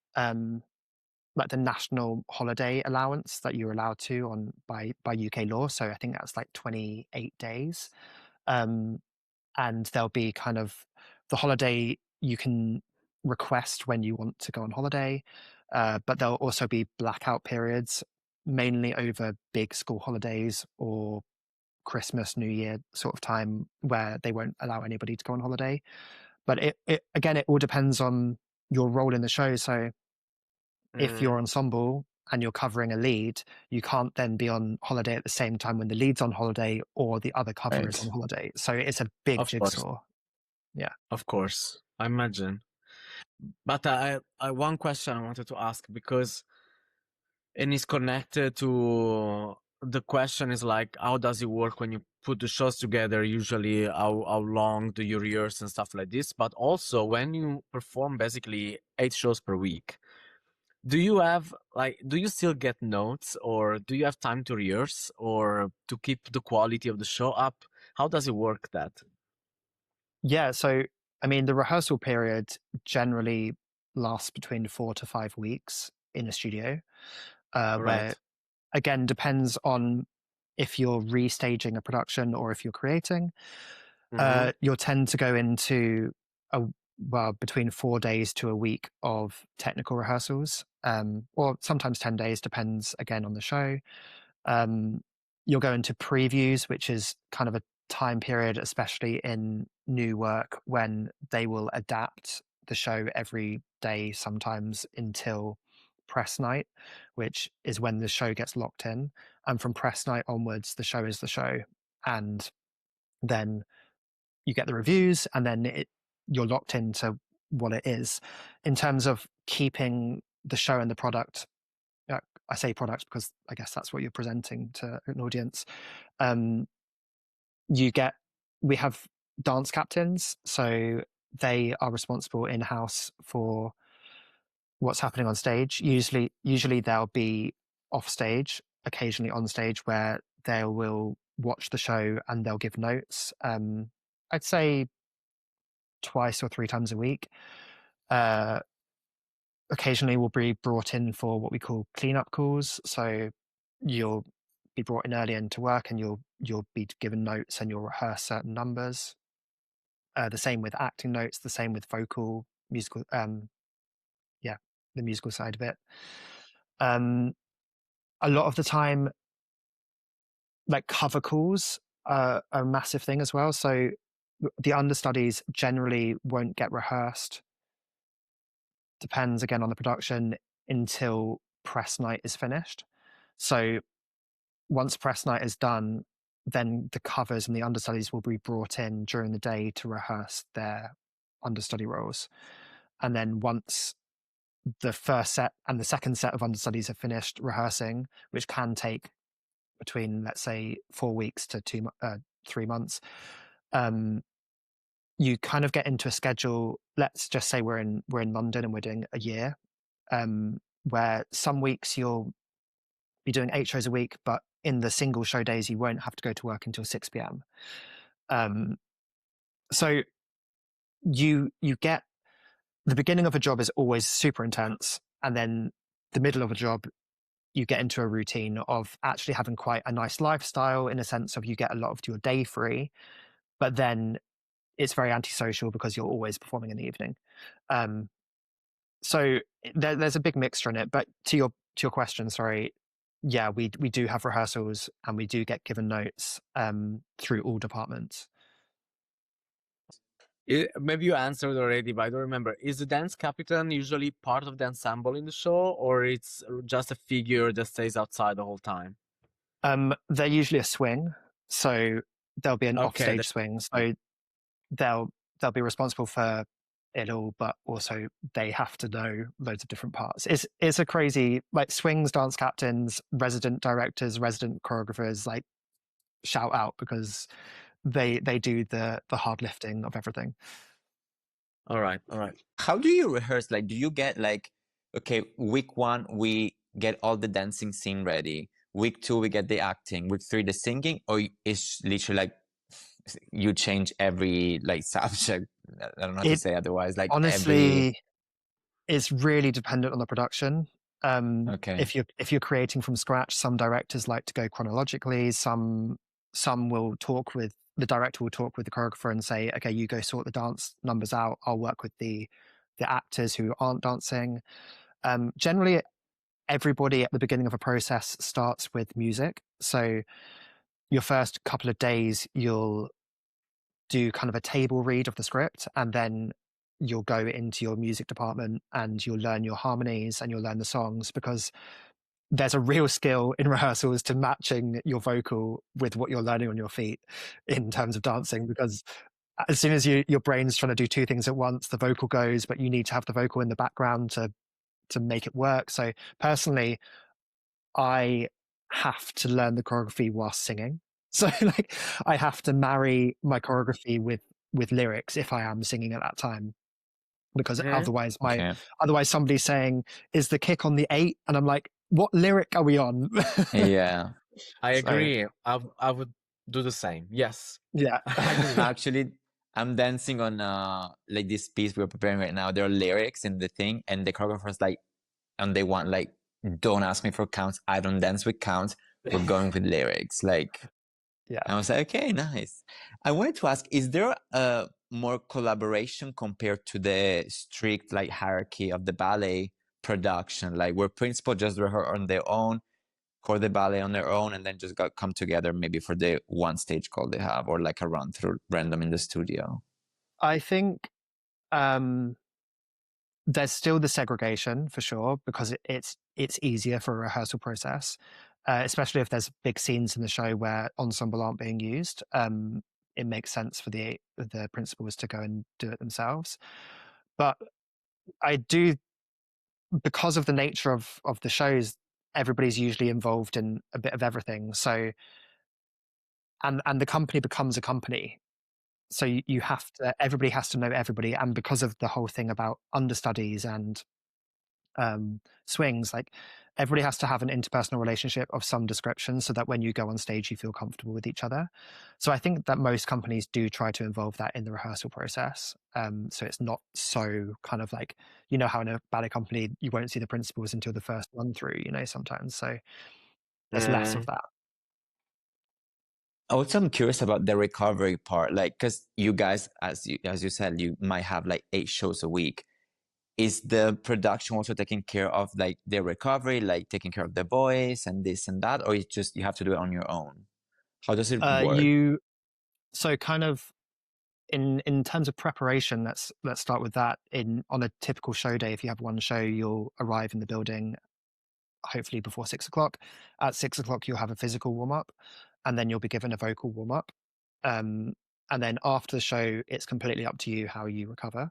Speaker 7: like the national holiday allowance that you're allowed to on by UK law. So I think that's like 28 days. And there'll be kind of the holiday you can request when you want to go on holiday, but there'll also be blackout periods, mainly over big school holidays or Christmas, New Year sort of time, where they won't allow anybody to go on holiday. But it again, it all depends on your role in the show. So if you're ensemble and you're covering a lead, you can't then be on holiday at the same time when the lead's on holiday or the other cover is on
Speaker 3: Right.
Speaker 7: holiday. So it's a big
Speaker 4: Of course.
Speaker 7: jigsaw. Yeah.
Speaker 4: Of course, I imagine. But I one question I wanted to ask, because and it's connected to the question is like, how does it work when you put the shows together? Usually, how long do you rehearse and stuff like this? But also, when you perform basically 8 shows per week, do you have do you still get notes, or do you have time to rehearse or to keep the quality of the show up? How does it work that?
Speaker 7: Yeah. So, I mean, the rehearsal period generally lasts between 4 to 5 weeks in a studio, where,
Speaker 4: Right.
Speaker 7: again, depends on if you're restaging a production or if you're creating. You'll tend to go into between 4 days to a week of technical rehearsals, or sometimes 10 days, depends again on the show. You'll go into previews, which is kind of a time period, especially in new work, when they will adapt the show every day, sometimes until press night, which is when the show gets locked in. And from press night onwards, the show is the show. And then you get the reviews, and then you're locked into what it is. In terms of keeping the show and the product, I say product because I guess that's what you're presenting to an audience. We have dance captains, so they are responsible in-house for what's happening on stage. Usually they'll be off stage, occasionally on stage, where they will watch the show and they'll give notes. I'd say twice or 3 times a week. Occasionally we'll be brought in for what we call cleanup calls. So you'll be brought in early into work, and you'll be given notes, and you'll rehearse certain numbers. The same with acting notes, the same with vocal, musical, yeah, the musical side of it. A lot of the time, like cover calls are a massive thing as well. So the understudies generally won't get rehearsed. Depends again on the production until press night is finished. So once press night is done, then the covers and the understudies will be brought in during the day to rehearse their understudy roles. And then once the first set and the second set of understudies have finished rehearsing, which can take between, let's say, 4 weeks to 3 months, you kind of get into a schedule. Let's just say we're in London and we're doing a year, where some weeks you'll be doing 8 shows a week, but in the single show days you won't have to go to work until 6 p.m. So you get, the beginning of a job is always super intense, and then the middle of a job you get into a routine of actually having quite a nice lifestyle, in a sense of you get a lot of your day free, but then it's very antisocial because you're always performing in the evening. So there's a big mixture in it. But to your question, sorry, yeah, we do have rehearsals, and we do get given notes through all departments.
Speaker 4: Maybe you answered already, but I don't remember. Is the dance captain usually part of the ensemble in the show, or it's just a figure that stays outside the whole time?
Speaker 7: They're usually a swing, so there'll be an
Speaker 4: Okay,
Speaker 7: offstage swing. So they'll be responsible for it all, but also they have to know loads of different parts. It's a crazy, like, swings, dance captains, resident directors, resident choreographers, like, shout out, because they do the hard lifting of everything.
Speaker 4: All right.
Speaker 3: How do you rehearse? Like, do you get like, okay, week 1 we get all the dancing scene ready. Week 2 we get the acting. Week 3 the singing, or it's literally like you change every like subject? I don't know how to say otherwise. Like
Speaker 7: honestly, it's really dependent on the production.
Speaker 3: Okay.
Speaker 7: If you're creating from scratch, some directors like to go chronologically. Some will talk with the director, will talk with the choreographer and say, okay, you go sort the dance numbers out. I'll work with the actors who aren't dancing. Generally, everybody at the beginning of a process starts with music. So your first couple of days, you'll do kind of a table read of the script, and then you'll go into your music department and you'll learn your harmonies and you'll learn the songs, because there's a real skill in rehearsals to matching your vocal with what you're learning on your feet in terms of dancing, because as soon as your brain's trying to do 2 things at once, the vocal goes, but you need to have the vocal in the background to make it work. So personally, I have to learn the choreography while singing. So like, I have to marry my choreography with lyrics if I am singing at that time, because otherwise otherwise somebody's saying, is the kick on the 8? And I'm like, what lyric are we on?
Speaker 3: Yeah.
Speaker 4: I agree. I would do the same. Yes.
Speaker 7: Yeah.
Speaker 3: Actually, I'm dancing on like this piece we're preparing right now. There are lyrics in the thing, and the choreographer's like, and they want like, don't ask me for counts. I don't dance with counts. We're going with lyrics. Like,
Speaker 7: Yeah.
Speaker 3: I was like, okay, nice. I wanted to ask, is there more collaboration compared to the strict like hierarchy of the ballet production, like where principals just rehearse on their own, for the ballet on their own, and then just come together maybe for the one stage call they have, or like a run through random in the studio?
Speaker 7: I think there's still the segregation for sure, because it's easier for a rehearsal process, especially if there's big scenes in the show where ensemble aren't being used. It makes sense for the principals to go and do it themselves. But I do, because of the nature of the shows, everybody's usually involved in a bit of everything. So, and the company becomes a company. So you have to, everybody has to know everybody. And because of the whole thing about understudies and swings, like, everybody has to have an interpersonal relationship of some description, so that when you go on stage you feel comfortable with each other. So I think that most companies do try to involve that in the rehearsal process, so it's not so kind of like, you know how in a ballet company you won't see the principals until the first run through, sometimes. So there's less of that.
Speaker 3: Also, I'm curious about the recovery part, like, because you guys, as you said, you might have like 8 shows a week. Is the production also taking care of like the recovery, like taking care of the boys and this and that, or it's just you have to do it on your own? How does it work?
Speaker 7: So kind of in terms of preparation, let's start with that. On a typical show day, if you have one show, you'll arrive in the building hopefully before 6 o'clock. At 6 o'clock, you'll have a physical warm up, and then you'll be given a vocal warm up. And then after the show, it's completely up to you how you recover.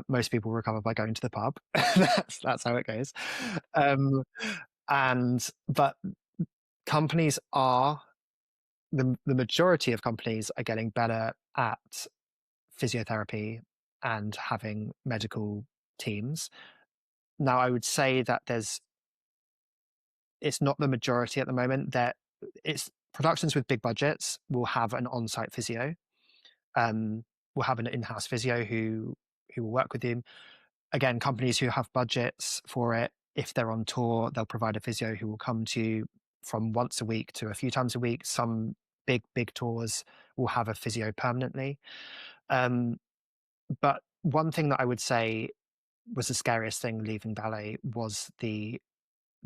Speaker 7: Most people recover by going to the pub. That's how it goes. But companies are the majority of companies are getting better at physiotherapy and having medical teams. Now, I would say that it's not the majority at the moment. That it's productions with big budgets will have an on-site physio. Will have an in-house physio who will work with you. Again, companies who have budgets for it, if they're on tour, they'll provide a physio who will come to you from once a week to a few times a week. Some big tours will have a physio permanently. But one thing that I would say was the scariest thing leaving ballet was the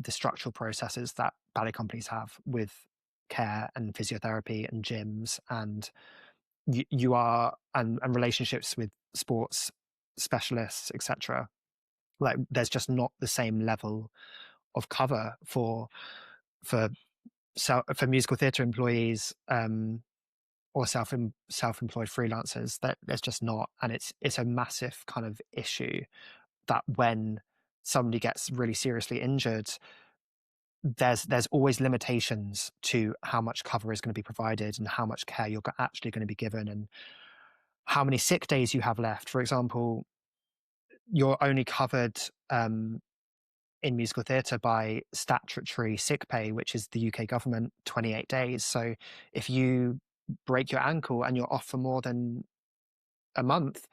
Speaker 7: structural processes that ballet companies have with care and physiotherapy and gyms and and relationships with sports specialists, etc. Like there's just not the same level of cover for musical theatre employees or self-employed freelancers. That there's just not, and it's a massive kind of issue that when somebody gets really seriously injured, there's always limitations to how much cover is going to be provided and how much care you're actually going to be given and how many sick days you have left. For example, you're only covered in musical theatre by statutory sick pay, which is the UK government, 28 days. So if you break your ankle and you're off for more than a month,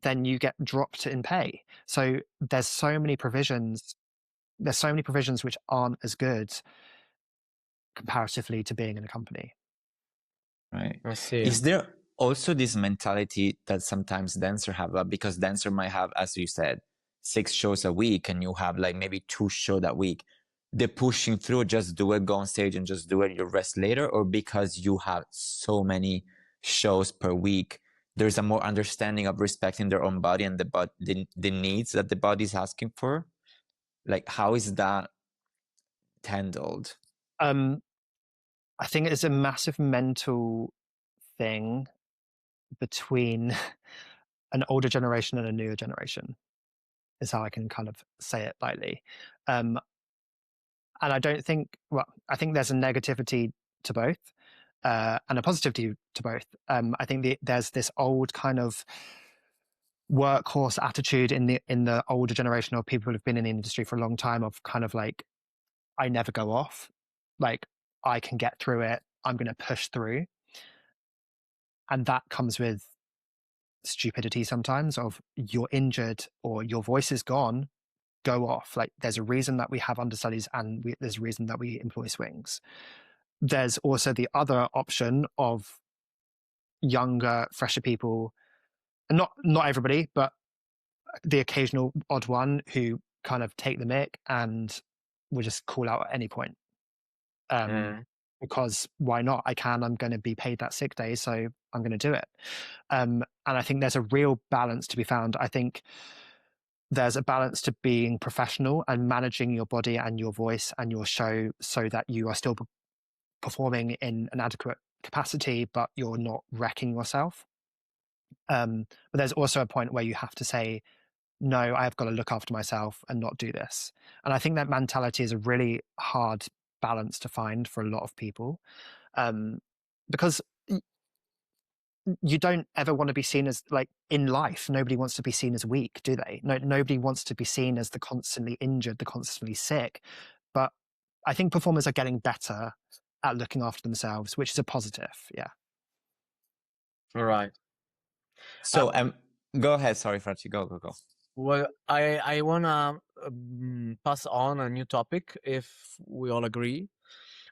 Speaker 7: then you get dropped in pay. So there's so many provisions which aren't as good comparatively to being in a company.
Speaker 3: Right.
Speaker 4: I see.
Speaker 3: Is there also this mentality that sometimes dancer have, because dancer might have, as you said, 6 shows a week and you have like maybe 2 shows that week, the pushing through, just do it, go on stage and just do it, you rest later, or because you have so many shows per week, there's a more understanding of respecting their own body and the needs that the body's asking for? Like, how is that handled?
Speaker 7: I think it's a massive mental thing between an older generation and a newer generation, is how I can kind of say it lightly. And I don't think, I think there's a negativity to both and a positivity to both. I think there's this old kind of workhorse attitude in the older generation of people who've been in the industry for a long time of kind of like, I never go off, like I can get through it, I'm going to push through. And that comes with stupidity sometimes of you're injured or your voice is gone, go off. Like there's a reason that we have understudies and there's a reason that we employ swings. There's also the other option of younger, fresher people, and not everybody, but the occasional odd one who kind of take the mick and will just call out at any point. Because why not? I'm going to be paid that sick day, so I'm going to do it. And I think there's a real balance to be found. I think there's a balance to being professional and managing your body and your voice and your show so that you are still performing in an adequate capacity, but you're not wrecking yourself. But there's also a point where you have to say, no, I've got to look after myself and not do this. And I think that mentality is a really hard balance to find for a lot of people, because you don't ever want to be seen as, like, in life, nobody wants to be seen as weak, do they? Nobody wants to be seen as the constantly injured, the constantly sick. But I think performers are getting better at looking after themselves, which is a positive. Yeah.
Speaker 4: All right.
Speaker 3: So go ahead. Sorry, Franci. Go.
Speaker 4: Well, I wanna pass on a new topic if we all agree.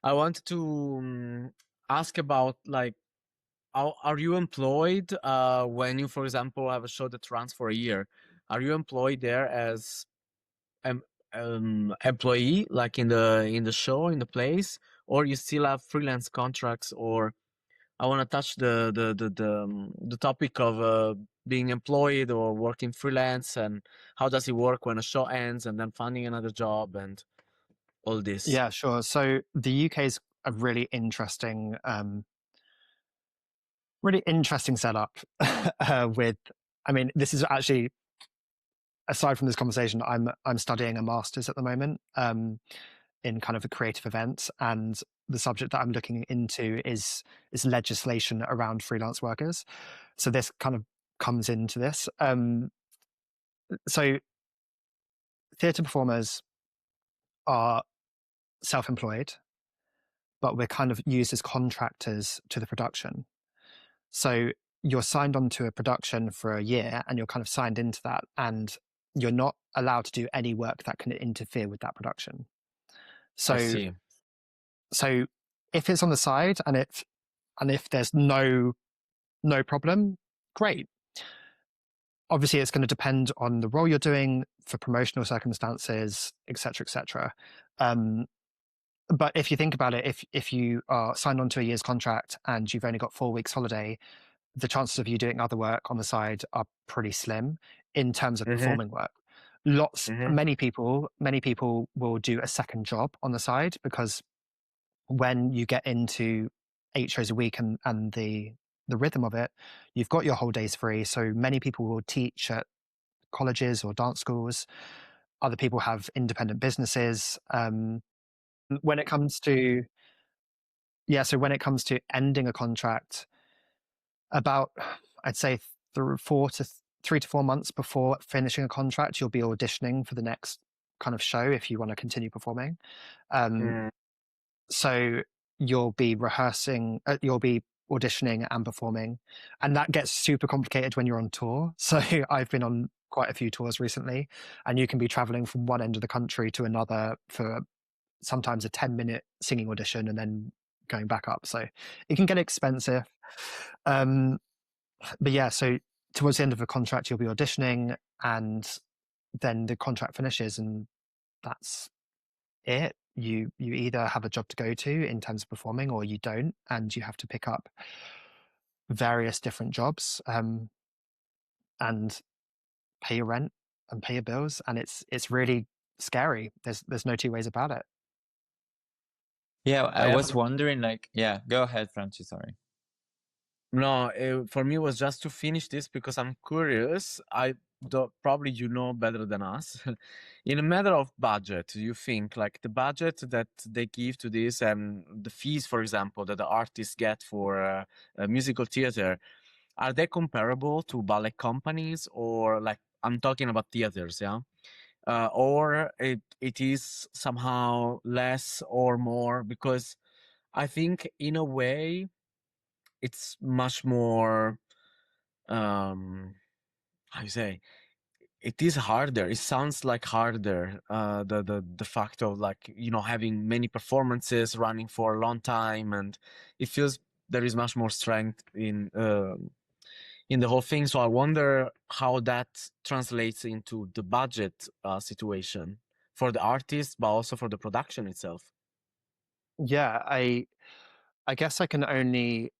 Speaker 4: I want to ask about like, are you employed when you, for example, have a show that runs for a year? Are you employed there as employee, like in the show, in the place, or you still have freelance contracts? Or I want to touch the topic of being employed or working freelance, and how does it work when a show ends and then finding another job and all this.
Speaker 7: Yeah, sure. So the UK is a really interesting setup with, I mean, this is actually, aside from this conversation, I'm studying a master's at the moment in kind of creative events, and the subject that I'm looking into is legislation around freelance workers. So this kind of comes into this. So theatre performers are self-employed, but we're kind of used as contractors to the production. So you're signed on to a production for a year, and you're kind of signed into that, and you're not allowed to do any work that can interfere with that production.
Speaker 4: I see.
Speaker 7: So if it's on the side and if there's no problem, great. Obviously, it's going to depend on the role you're doing for promotional circumstances, etc., etc. But if you think about it, if you are signed on to a year's contract and you've only got 4 weeks holiday, the chances of you doing other work on the side are pretty slim in terms of performing work. Many people will do a second job on the side, because when you get into 8 shows a week and the rhythm of it, you've got your whole days free. So many people will teach at colleges or dance schools. Other people have independent businesses. When it comes to ending a contract, about, I'd say, 3 to 4 months before finishing a contract, you'll be auditioning for the next kind of show if you want to continue performing. So you'll be rehearsing, you'll be auditioning and performing, and that gets super complicated when you're on tour. So I've been on quite a few tours recently, and you can be traveling from one end of the country to another for sometimes a 10-minute singing audition and then going back up. So it can get expensive. But yeah, so towards the end of the contract, you'll be auditioning, and then the contract finishes, and that's it. You either have a job to go to in terms of performing, or you don't, and you have to pick up various different jobs and pay your rent and pay your bills, and it's really scary. There's no two ways about it.
Speaker 3: Yeah, I was wondering, like, yeah, go ahead, Francis, sorry.
Speaker 4: No, for me, it was just to finish this because I'm curious. Probably you know better than us. In a matter of budget, do you think, like, the budget that they give to this and the fees, for example, that the artists get for musical theater, are they comparable to ballet companies? Or, like, I'm talking about theaters, yeah? Or it is somehow less or more? Because I think, in a way, it's much more, how you say, it is harder. It sounds like harder, the fact of, like, having many performances running for a long time, and it feels there is much more strength in the whole thing. So I wonder how that translates into the budget situation for the artist, but also for the production itself.
Speaker 7: Yeah, I guess I can only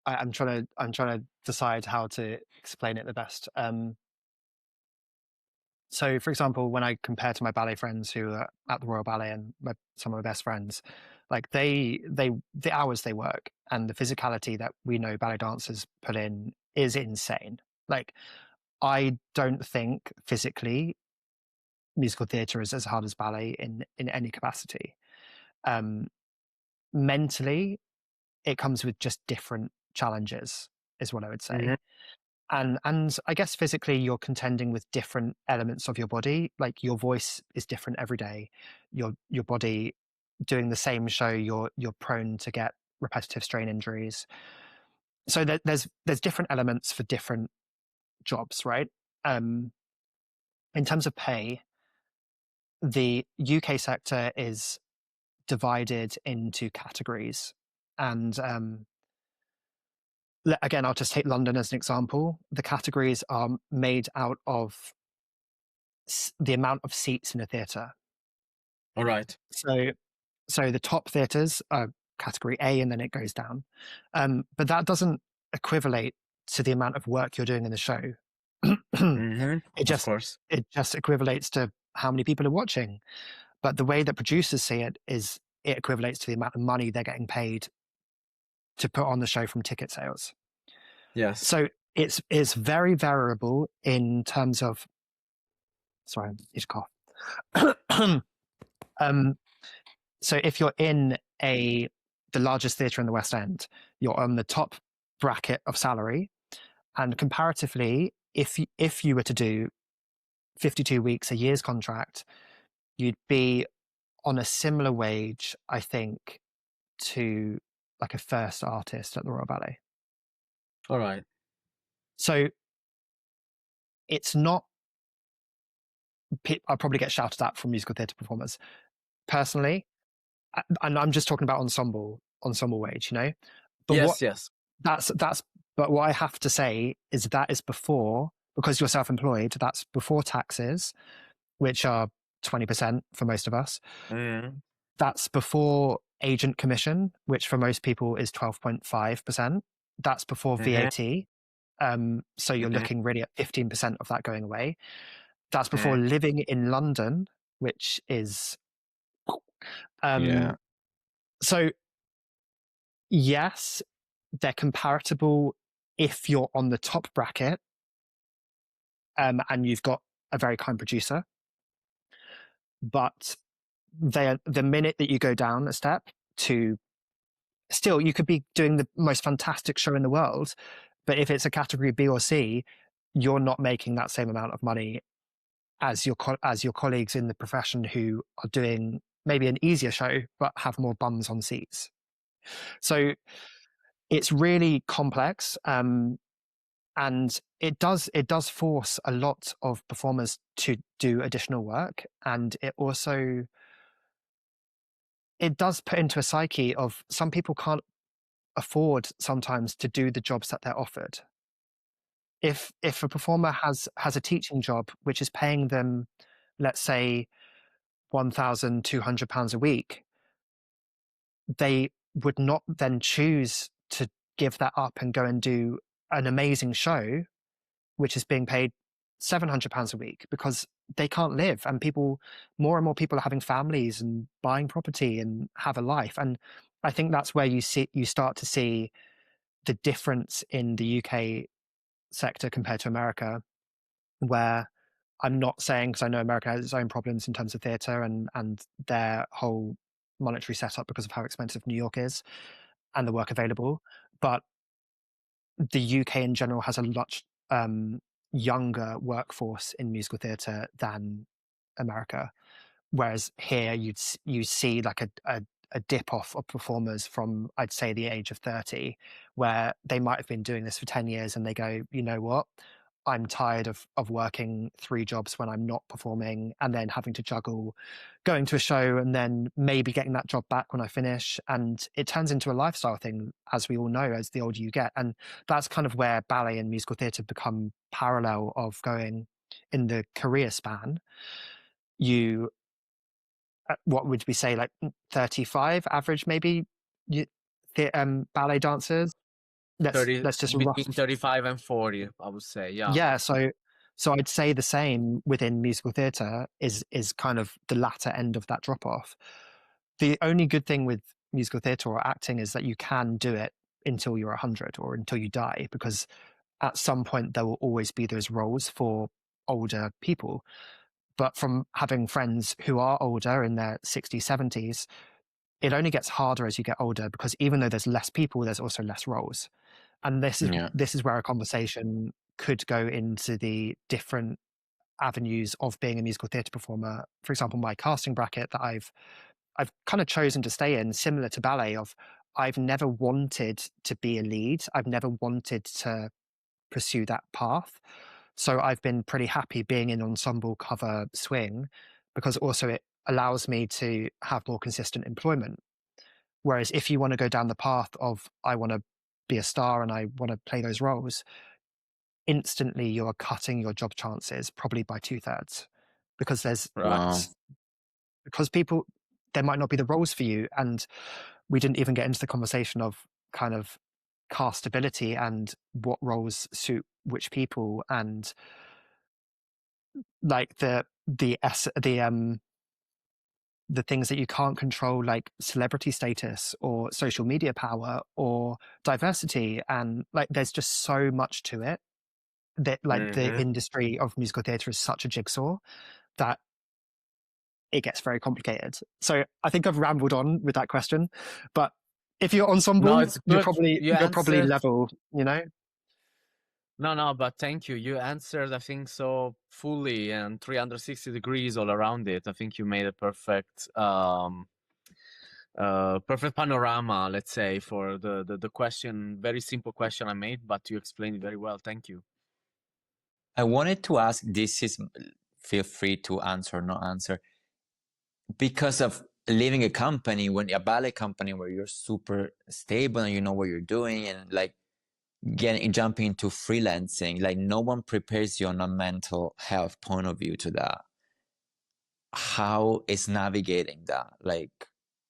Speaker 7: I'm trying to decide how to explain it the best. So, for example, when I compare to my ballet friends who are at the Royal Ballet and some of my best friends, like the hours they work and the physicality that we know ballet dancers put in is insane. Like, I don't think physically musical theatre is as hard as ballet in any capacity. Mentally, it comes with just different challenges, is what I would say. And I guess physically you're contending with different elements of your body. Like, your voice is different every day. Your body doing the same show, you're prone to get repetitive strain injuries. So there's different elements for different jobs, right? In terms of pay, the UK sector is divided into categories. And again, I'll just take London as an example. The categories are made out of the amount of seats in a theatre.
Speaker 4: All right.
Speaker 7: So the top theatres are category A, and then it goes down. But that doesn't equivalate to the amount of work you're doing in the show.
Speaker 4: Mm-hmm.
Speaker 7: It
Speaker 4: Of course.
Speaker 7: just equivalates to how many people are watching. But the way that producers see it is it equivalates to the amount of money they're getting paid to put on the show from ticket sales.
Speaker 4: Yes.
Speaker 7: So it's very variable in terms of. Sorry, I need to cough. So if you're in the largest theatre in the West End, you're on the top bracket of salary, and comparatively, if you were to do 52 weeks, a year's contract, you'd be on a similar wage, I think, to like a first artist at the Royal Ballet.
Speaker 4: All right.
Speaker 7: So it's not. I'll probably get shouted at from musical theatre performers. Personally, and I'm just talking about ensemble wage, you know. But
Speaker 4: Yes.
Speaker 7: That's. But what I have to say is that is before, because you're self-employed. That's before taxes, which are 20% for most of us.
Speaker 4: Mm-hmm.
Speaker 7: That's before agent commission, which for most people is 12.5%. That's before VAT. So you're looking really at 15% of that going away. That's before living in London, which is. So yes, they're comparable if you're on the top bracket, and you've got a very kind producer. But the minute that you go down a step to, still you could be doing the most fantastic show in the world, but if it's a category B or C, you're not making that same amount of money as your colleagues in the profession who are doing maybe an easier show but have more bums on seats. So it's really complex, and it does force a lot of performers to do additional work, and it does put into a psyche of some people can't afford sometimes to do the jobs that they're offered. If a performer has a teaching job which is paying them, let's say, £1,200 a week, they would not then choose to give that up and go and do an amazing show which is being paid £700 a week, because they can't live, and more and more people are having families and buying property and have a life. And I think that's where you start to see the difference in the UK sector compared to America, where I'm not saying, because I know America has its own problems in terms of theatre and their whole monetary setup because of how expensive New York is and the work available, but the UK in general has a much younger workforce in musical theatre than America, whereas here you see like a dip off of performers from, I'd say, the age of 30, where they might have been doing this for 10 years and they go, you know what, I'm tired of working 3 jobs when I'm not performing, and then having to juggle going to a show and then maybe getting that job back when I finish. And it turns into a lifestyle thing, as we all know, as the older you get. And that's kind of where ballet and musical theatre become parallel, of going in the career span. You, what would we say, like 35 average, maybe, ballet dancers? Let's just
Speaker 4: between 35 and 40, I would say.
Speaker 7: Yeah, so I'd say the same within musical theatre is kind of the latter end of that drop off. The only good thing with musical theatre or acting is that you can do it until you're 100 or until you die, because at some point there will always be those roles for older people. But from having friends who are older, in their 60s, 70s, it only gets harder as you get older, because even though there's less people, there's also less roles. And this is where a conversation could go into the different avenues of being a musical theatre performer. For example, my casting bracket that I've kind of chosen to stay in, similar to ballet, of I've never wanted to be a lead. I've never wanted to pursue that path. So I've been pretty happy being in ensemble, cover, swing, because also allows me to have more consistent employment. Whereas if you want to go down the path of, I want to be a star and I want to play those roles, instantly you are cutting your job chances probably by 2/3, because
Speaker 3: Wow.
Speaker 7: because people, there might not be the roles for you. And we didn't even get into the conversation of kind of castability and what roles suit which people, and like the things that you can't control, like celebrity status or social media power or diversity. And like, there's just so much to it, that like the industry of musical theatre is such a jigsaw that it gets very complicated. So I think I've rambled on with that question, but if you're
Speaker 4: No,
Speaker 7: ensemble,
Speaker 4: it's
Speaker 7: you're
Speaker 4: good.
Speaker 7: probably
Speaker 4: You
Speaker 7: you're probably
Speaker 4: answered.
Speaker 7: level, you know.
Speaker 4: No, but thank you. You answered, I think, so fully and 360 degrees all around it. I think you made a perfect perfect panorama, let's say, for the question. Very simple question I made, but you explained it very well. Thank you.
Speaker 3: I wanted to ask, feel free to answer or not answer, because of leaving a company, when a ballet company where you're super stable and you know what you're doing, and like jumping into freelancing, like no one prepares you on a mental health point of view to that. How is navigating that? Like,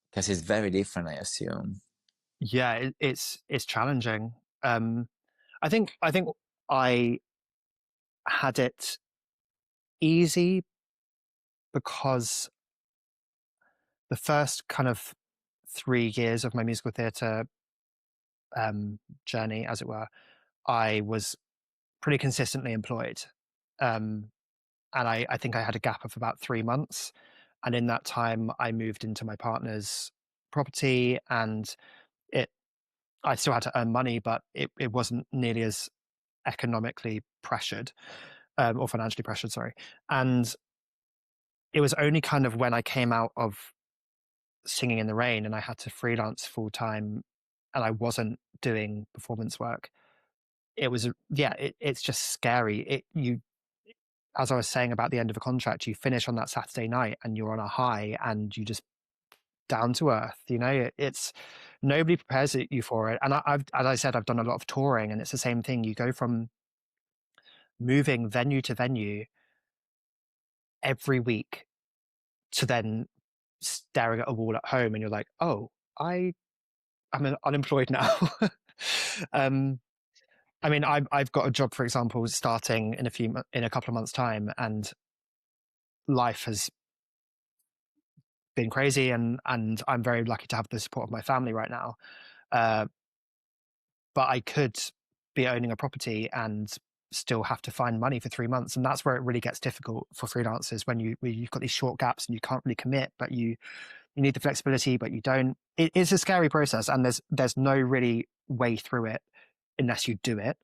Speaker 3: because it's very different, I assume.
Speaker 7: Yeah, it's challenging. I think I had it easy because the first kind of 3 years of my musical theatre journey, as it were, I was pretty consistently employed. And I think I had a gap of about 3 months. And in that time, I moved into my partner's property, and I still had to earn money, but it wasn't nearly as economically pressured, or financially pressured, sorry. And it was only kind of when I came out of Singing in the Rain and I had to freelance full time and I wasn't doing performance work, it was, it's just scary. As I was saying about the end of a contract, you finish on that Saturday night and you're on a high and you just down to earth, you know. It's nobody prepares you for it. And I've, as I said, I've done a lot of touring, and it's the same thing. You go from moving venue to venue every week to then staring at a wall at home, and you're like, oh, I'm unemployed now. I mean, I've got a job, for example, starting in a couple of months' time, and life has been crazy, and I'm very lucky to have the support of my family right now. But I could be owning a property and still have to find money for 3 months, and that's where it really gets difficult for freelancers, when you've got these short gaps and you can't really commit, but you need the flexibility, but you don't. It's a scary process, and there's no really way through it unless you do it,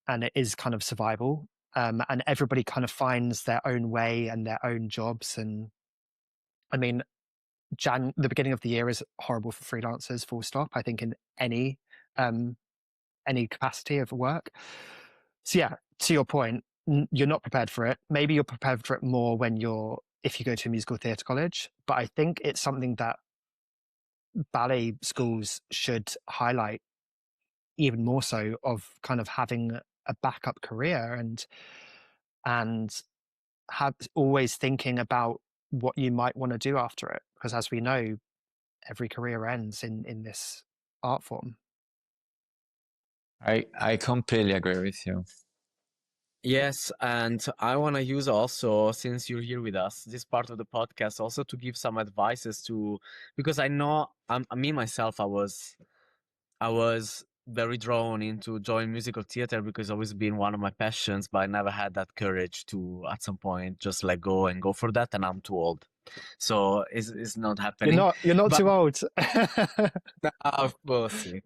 Speaker 7: and it is kind of survival. And everybody kind of finds their own way and their own jobs. And I mean, the beginning of the year is horrible for freelancers, full stop, I think, in any capacity of work. So yeah, to your point, you're not prepared for it. Maybe you're prepared for it more if you go to a musical theatre college, but I think it's something that ballet schools should highlight even more so, of kind of having a backup career, and have always thinking about what you might want to do after it, because as we know, every career ends in this art form.
Speaker 3: I completely agree with you.
Speaker 4: Yes, and I want to use also, since you're here with us, this part of the podcast also to give some advices because I know me myself, I was very drawn into joining musical theater because it's always been one of my passions, but I never had that courage to at some point just let go and go for that, and I'm too old, so it's not happening.
Speaker 7: You're not
Speaker 4: But-
Speaker 7: too old.
Speaker 4: We'll see.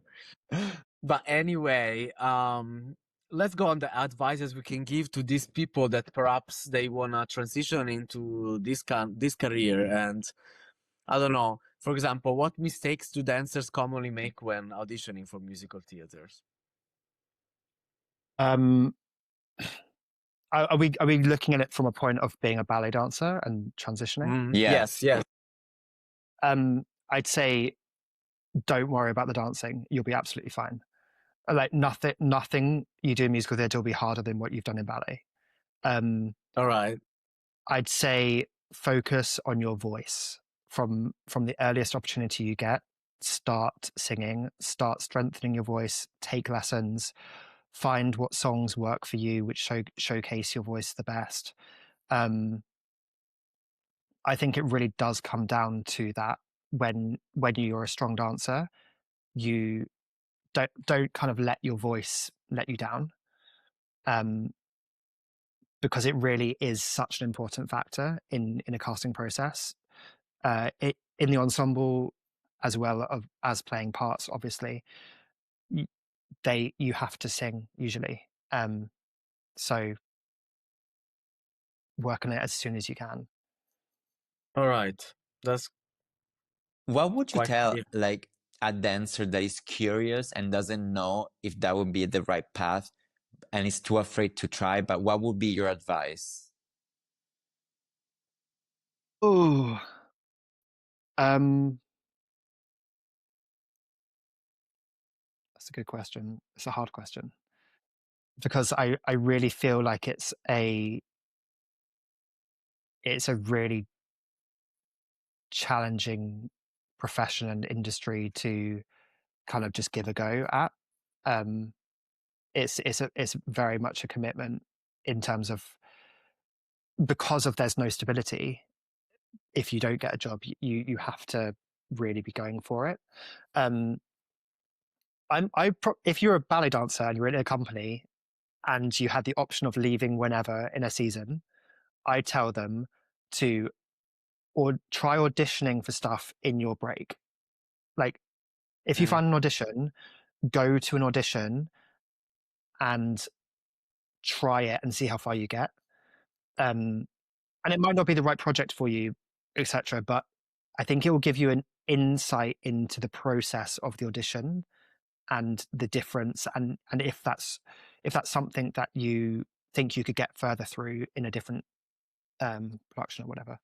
Speaker 4: But anyway, let's go on the advices we can give to these people that perhaps they wanna transition into this career. And I don't know, for example, what mistakes do dancers commonly make when auditioning for musical theaters?
Speaker 7: Are we looking at it from a point of being a ballet dancer and transitioning?
Speaker 3: Yeah.
Speaker 4: Yes.
Speaker 7: I'd say don't worry about the dancing. You'll be absolutely fine. Like nothing you do in musical theatre will be harder than what you've done in ballet.
Speaker 4: All right.
Speaker 7: I'd say focus on your voice from the earliest opportunity you get. Start singing, start strengthening your voice, take lessons, find what songs work for you, which showcase your voice the best. I think it really does come down to that. When you're a strong dancer, you don't kind of let your voice let you down, because it really is such an important factor in a casting process. In the ensemble, as well as playing parts, obviously, you have to sing usually. So work on it as soon as you can.
Speaker 4: All right. That's
Speaker 3: What would you
Speaker 4: quite
Speaker 3: tell
Speaker 4: clear.
Speaker 3: like a dancer that is curious and doesn't know if that would be the right path and is too afraid to try, but what would be your advice?
Speaker 7: Oh, that's a good question. It's a hard question, because I really feel like it's a really challenging profession and industry to kind of just give a go at. It's very much a commitment in terms of, because of there's no stability. If you don't get a job, you have to really be going for it. If you're a ballet dancer and you're in a company and you had the option of leaving whenever in a season, I tell them to try auditioning for stuff in your break. Like, if you find an audition, go to an audition and try it and see how far you get. And it might not be the right project for you, etc. But I think it will give you an insight into the process of the audition and the difference, and if that's something that you think you could get further through in a different production or whatever.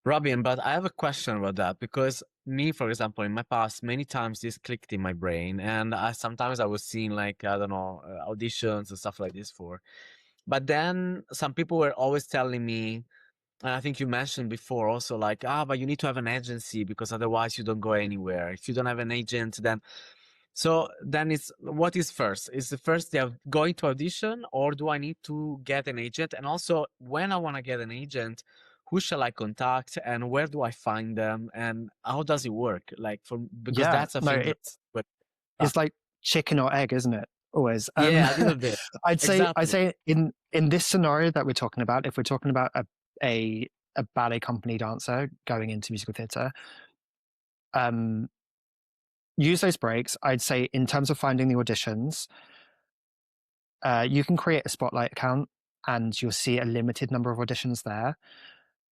Speaker 4: Robin, but I have a question about that, because me, for example, in my past, many times this clicked in my brain, and sometimes I was seeing, like, I don't know, auditions and stuff like this but then some people were always telling me, and I think you mentioned before also, like, but you need to have an agency because otherwise you don't go anywhere. If you don't have an agent, then it's, what is first? Is the first they are going to audition, or do I need to get an agent? And also, when I want to get an agent, who shall I contact and where do I find them and how does it work? Like, because
Speaker 7: Yeah,
Speaker 4: that's a
Speaker 7: no,
Speaker 4: thing.
Speaker 7: it's like chicken or egg, isn't it? Always.
Speaker 4: Yeah, a little bit.
Speaker 7: I'd say
Speaker 4: Exactly.
Speaker 7: in this scenario that we're talking about, if we're talking about a ballet company dancer going into musical theatre, use those breaks. I'd say in terms of finding the auditions, you can create a Spotlight account and you'll see a limited number of auditions there.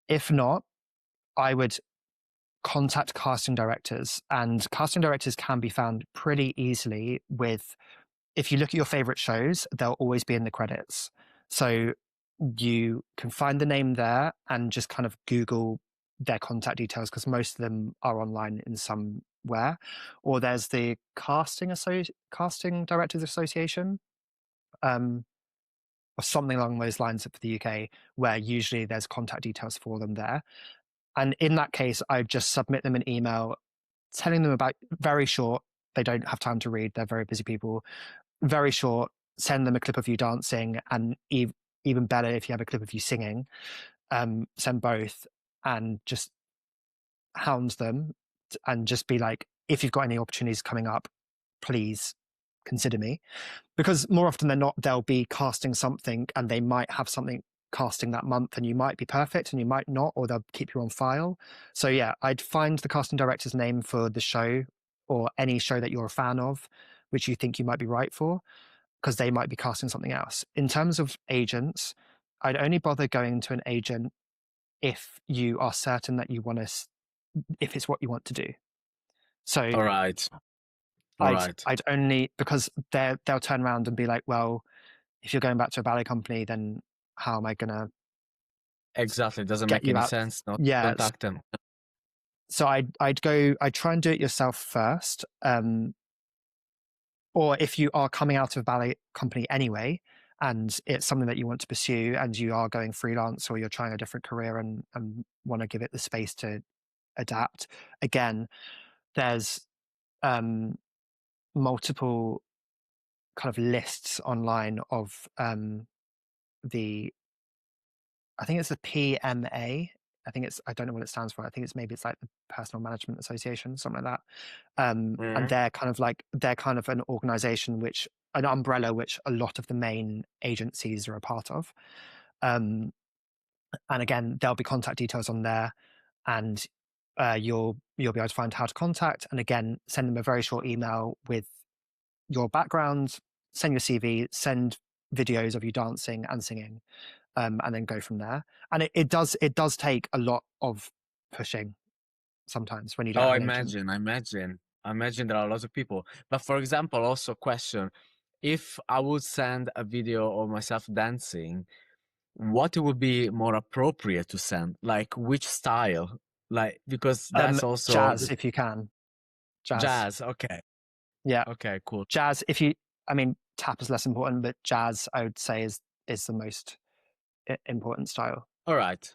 Speaker 7: If not, I would contact casting directors, and casting directors can be found pretty easily if you look at your favorite shows, they'll always be in the credits. So you can find the name there and just kind of Google their contact details, because most of them are online in somewhere. Or there's the Casting Directors Association, or something along those lines for the UK, where usually there's contact details for them there. And in that case, I just submit them an email telling them about, very short, they don't have time to read, they're very busy people, very short, send them a clip of you dancing, and even better if you have a clip of you singing, send both, and just hound them and just be like, if you've got any opportunities coming up, please consider me. Because more often than not, they'll be casting something and they might have something casting that month, and you might be perfect and you might not, or they'll keep you on file. So yeah, I'd find the casting director's name for the show or any show that you're a fan of, which you think you might be right for, because they might be casting something else. In terms of agents, I'd only bother going to an agent if you are certain that you want to, if it's what you want to do. So
Speaker 4: All right.
Speaker 7: I'd only, because they'll turn around and be like, well, if you're going back to a ballet company, then how am I going to
Speaker 4: Exactly. It doesn't
Speaker 7: get
Speaker 4: make
Speaker 7: you
Speaker 4: any
Speaker 7: out?
Speaker 4: sense not to
Speaker 7: Yeah.
Speaker 4: contact them.
Speaker 7: So I'd try and do it yourself first. Or if you are coming out of a ballet company anyway, and it's something that you want to pursue, and you are going freelance, or you're trying a different career and want to give it the space to adapt, again, there's multiple kind of lists online of the, I think it's the PMA. I don't know what it stands for. I think maybe it's like the Personal Management Association, something like that. And they're kind of an organization an umbrella which a lot of the main agencies are a part of. And again, there'll be contact details on there, and you'll be able to find how to contact. And again, send them a very short email with your background, send your CV, send videos of you dancing and singing, and then go from there. And it does take a lot of pushing sometimes when you don't
Speaker 4: Oh,
Speaker 7: have
Speaker 4: I
Speaker 7: an agent.
Speaker 4: imagine there are lots of people. But for example, also question, if I would send a video of myself dancing, what would be more appropriate to send? Like which style? Like, because that's also
Speaker 7: Jazz, if you can.
Speaker 4: Jazz. Okay.
Speaker 7: Yeah.
Speaker 4: Okay, cool.
Speaker 7: Jazz, tap is less important, but jazz, I would say, is the most important style.
Speaker 4: All right.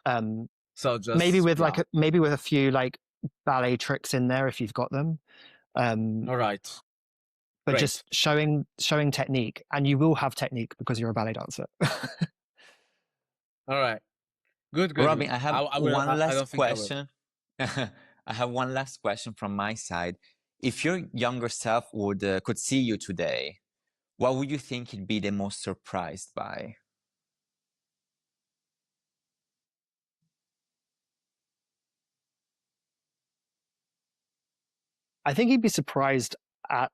Speaker 4: So just
Speaker 7: maybe with a few like ballet tricks in there if you've got them.
Speaker 4: All right.
Speaker 7: But
Speaker 4: Great.
Speaker 7: just showing technique, and you will have technique because you're a ballet dancer.
Speaker 4: All right. Good.
Speaker 3: Robin, I have one last
Speaker 4: think I will.
Speaker 3: question. I have one last question from my side. If your younger self could see you today, what would you think he'd be the most surprised by?
Speaker 7: I think he'd be surprised at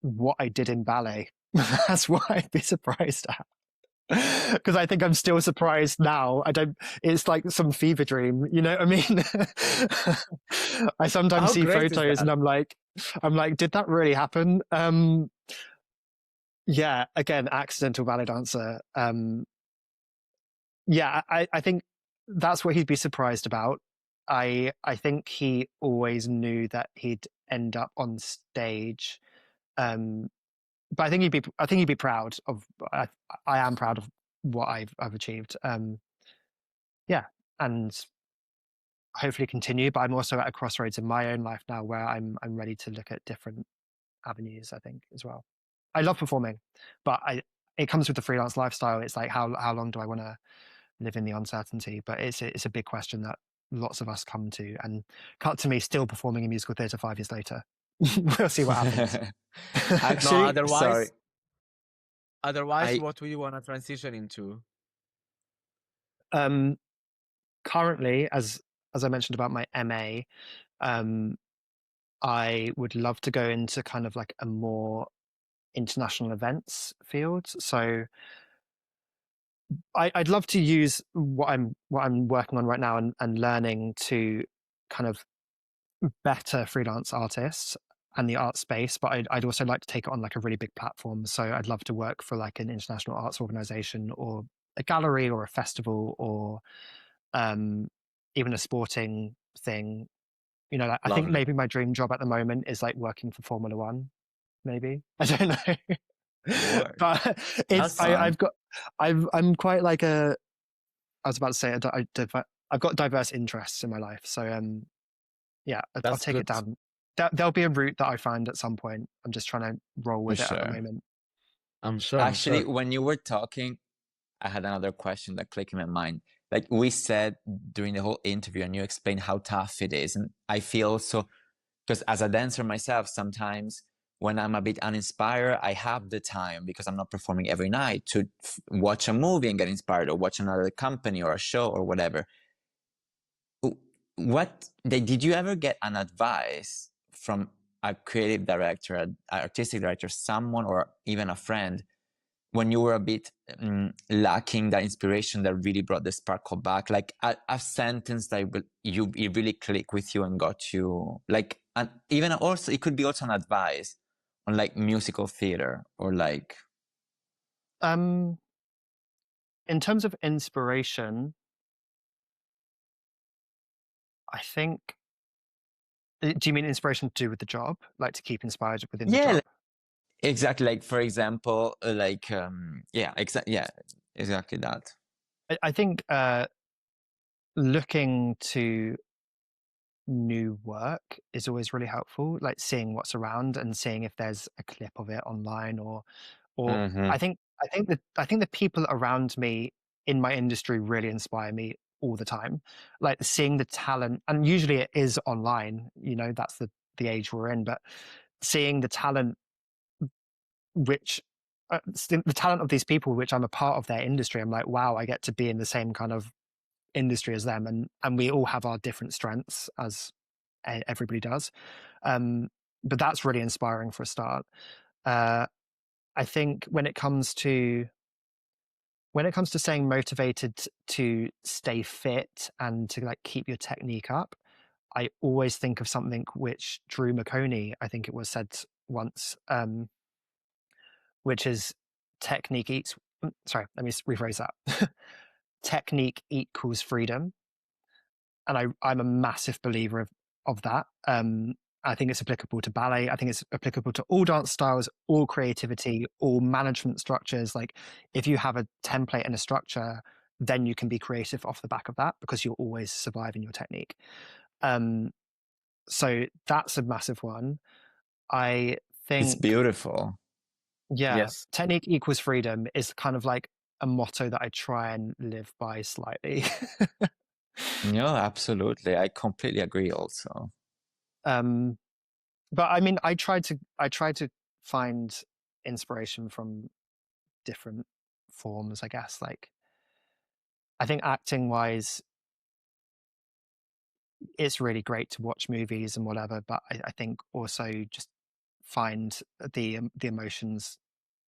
Speaker 7: what I did in ballet. That's what I'd be surprised at. Because I think I'm still surprised now. It's like some fever dream, you know what I mean? I sometimes see photos and I'm like, did that really happen? Yeah, again, accidental ballet dancer. Yeah, I think that's what he'd be surprised about. I think he always knew that he'd end up on stage. But I think he'd be proud of. I am proud of what I've achieved. Yeah, and hopefully continue. But I'm also at a crossroads in my own life now where I'm ready to look at different avenues, I think, as well. I love performing, but it comes with the freelance lifestyle. It's like how long do I want to live in the uncertainty? But it's a big question that lots of us come to, and cut to me still performing in musical theatre 5 years later. We'll see what happens.
Speaker 3: Actually,
Speaker 4: no,
Speaker 3: sorry.
Speaker 4: Otherwise, what do you want to transition into?
Speaker 7: Currently, as I mentioned about my MA, I would love to go into kind of like a more international events field. So I'd love to use what I'm working on right now and learning to kind of better freelance artists and the art space, but I'd also like to take it on like a really big platform. So I'd love to work for like an international arts organization or a gallery or a festival or even a sporting thing. You know, like, I think maybe my dream job at the moment is like working for Formula One. Maybe, I don't know. But I'm quite like I was about to say I've got diverse interests in my life, so yeah, I'll take it down. There'll be a route that I find at some point. I'm just trying to roll with it at the moment.
Speaker 4: I'm sure.
Speaker 3: Actually, when you were talking, I had another question that clicked in my mind. Like we said during the whole interview, and you explained how tough it is, and I feel so, because as a dancer myself, sometimes when I'm a bit uninspired, I have the time because I'm not performing every night to watch a movie and get inspired, or watch another company or a show or whatever. Did you ever get an advice from a creative director, an artistic director, someone, or even a friend, when you were a bit lacking that inspiration that really brought the sparkle back? Like a sentence that it really clicked with you and got you, like, and even also it could be also an advice on like musical theater or like
Speaker 7: In terms of inspiration, I think. Do you mean inspiration to do with the job, like to keep inspired within the
Speaker 3: Yeah,
Speaker 7: job?
Speaker 3: exactly. Like for example, yeah, exactly that.
Speaker 7: I think looking to new work is always really helpful, like seeing what's around and seeing if there's a clip of it online, or
Speaker 3: Hmm.
Speaker 7: I think the people around me in my industry really inspire me all the time. Like seeing the talent, and usually it is online, you know, that's the age we're in, but seeing the talent which the talent of these people which I'm a part of their industry, I'm like, wow, I get to be in the same kind of industry as them, and we all have our different strengths, as everybody does. But that's really inspiring for a start. I think when it comes to staying motivated to stay fit and to like keep your technique up, I always think of something which Drew McConey, I think it was, said once, which is technique eats. Sorry, let me rephrase that. Technique equals freedom, and I'm a massive believer of that. I think it's applicable to ballet. I think it's applicable to all dance styles, all creativity, all management structures. Like if you have a template and a structure, then you can be creative off the back of that because you'll always survive in your technique. So that's a massive one. I
Speaker 3: It's
Speaker 7: think,
Speaker 3: beautiful.
Speaker 7: yeah,
Speaker 4: Yes.
Speaker 7: technique equals freedom is kind of like a motto that I try and live by slightly.
Speaker 3: No, absolutely. I completely agree also.
Speaker 7: But I mean, I try to find inspiration from different forms, I guess. Like I think acting wise, it's really great to watch movies and whatever, but I think also just find the emotions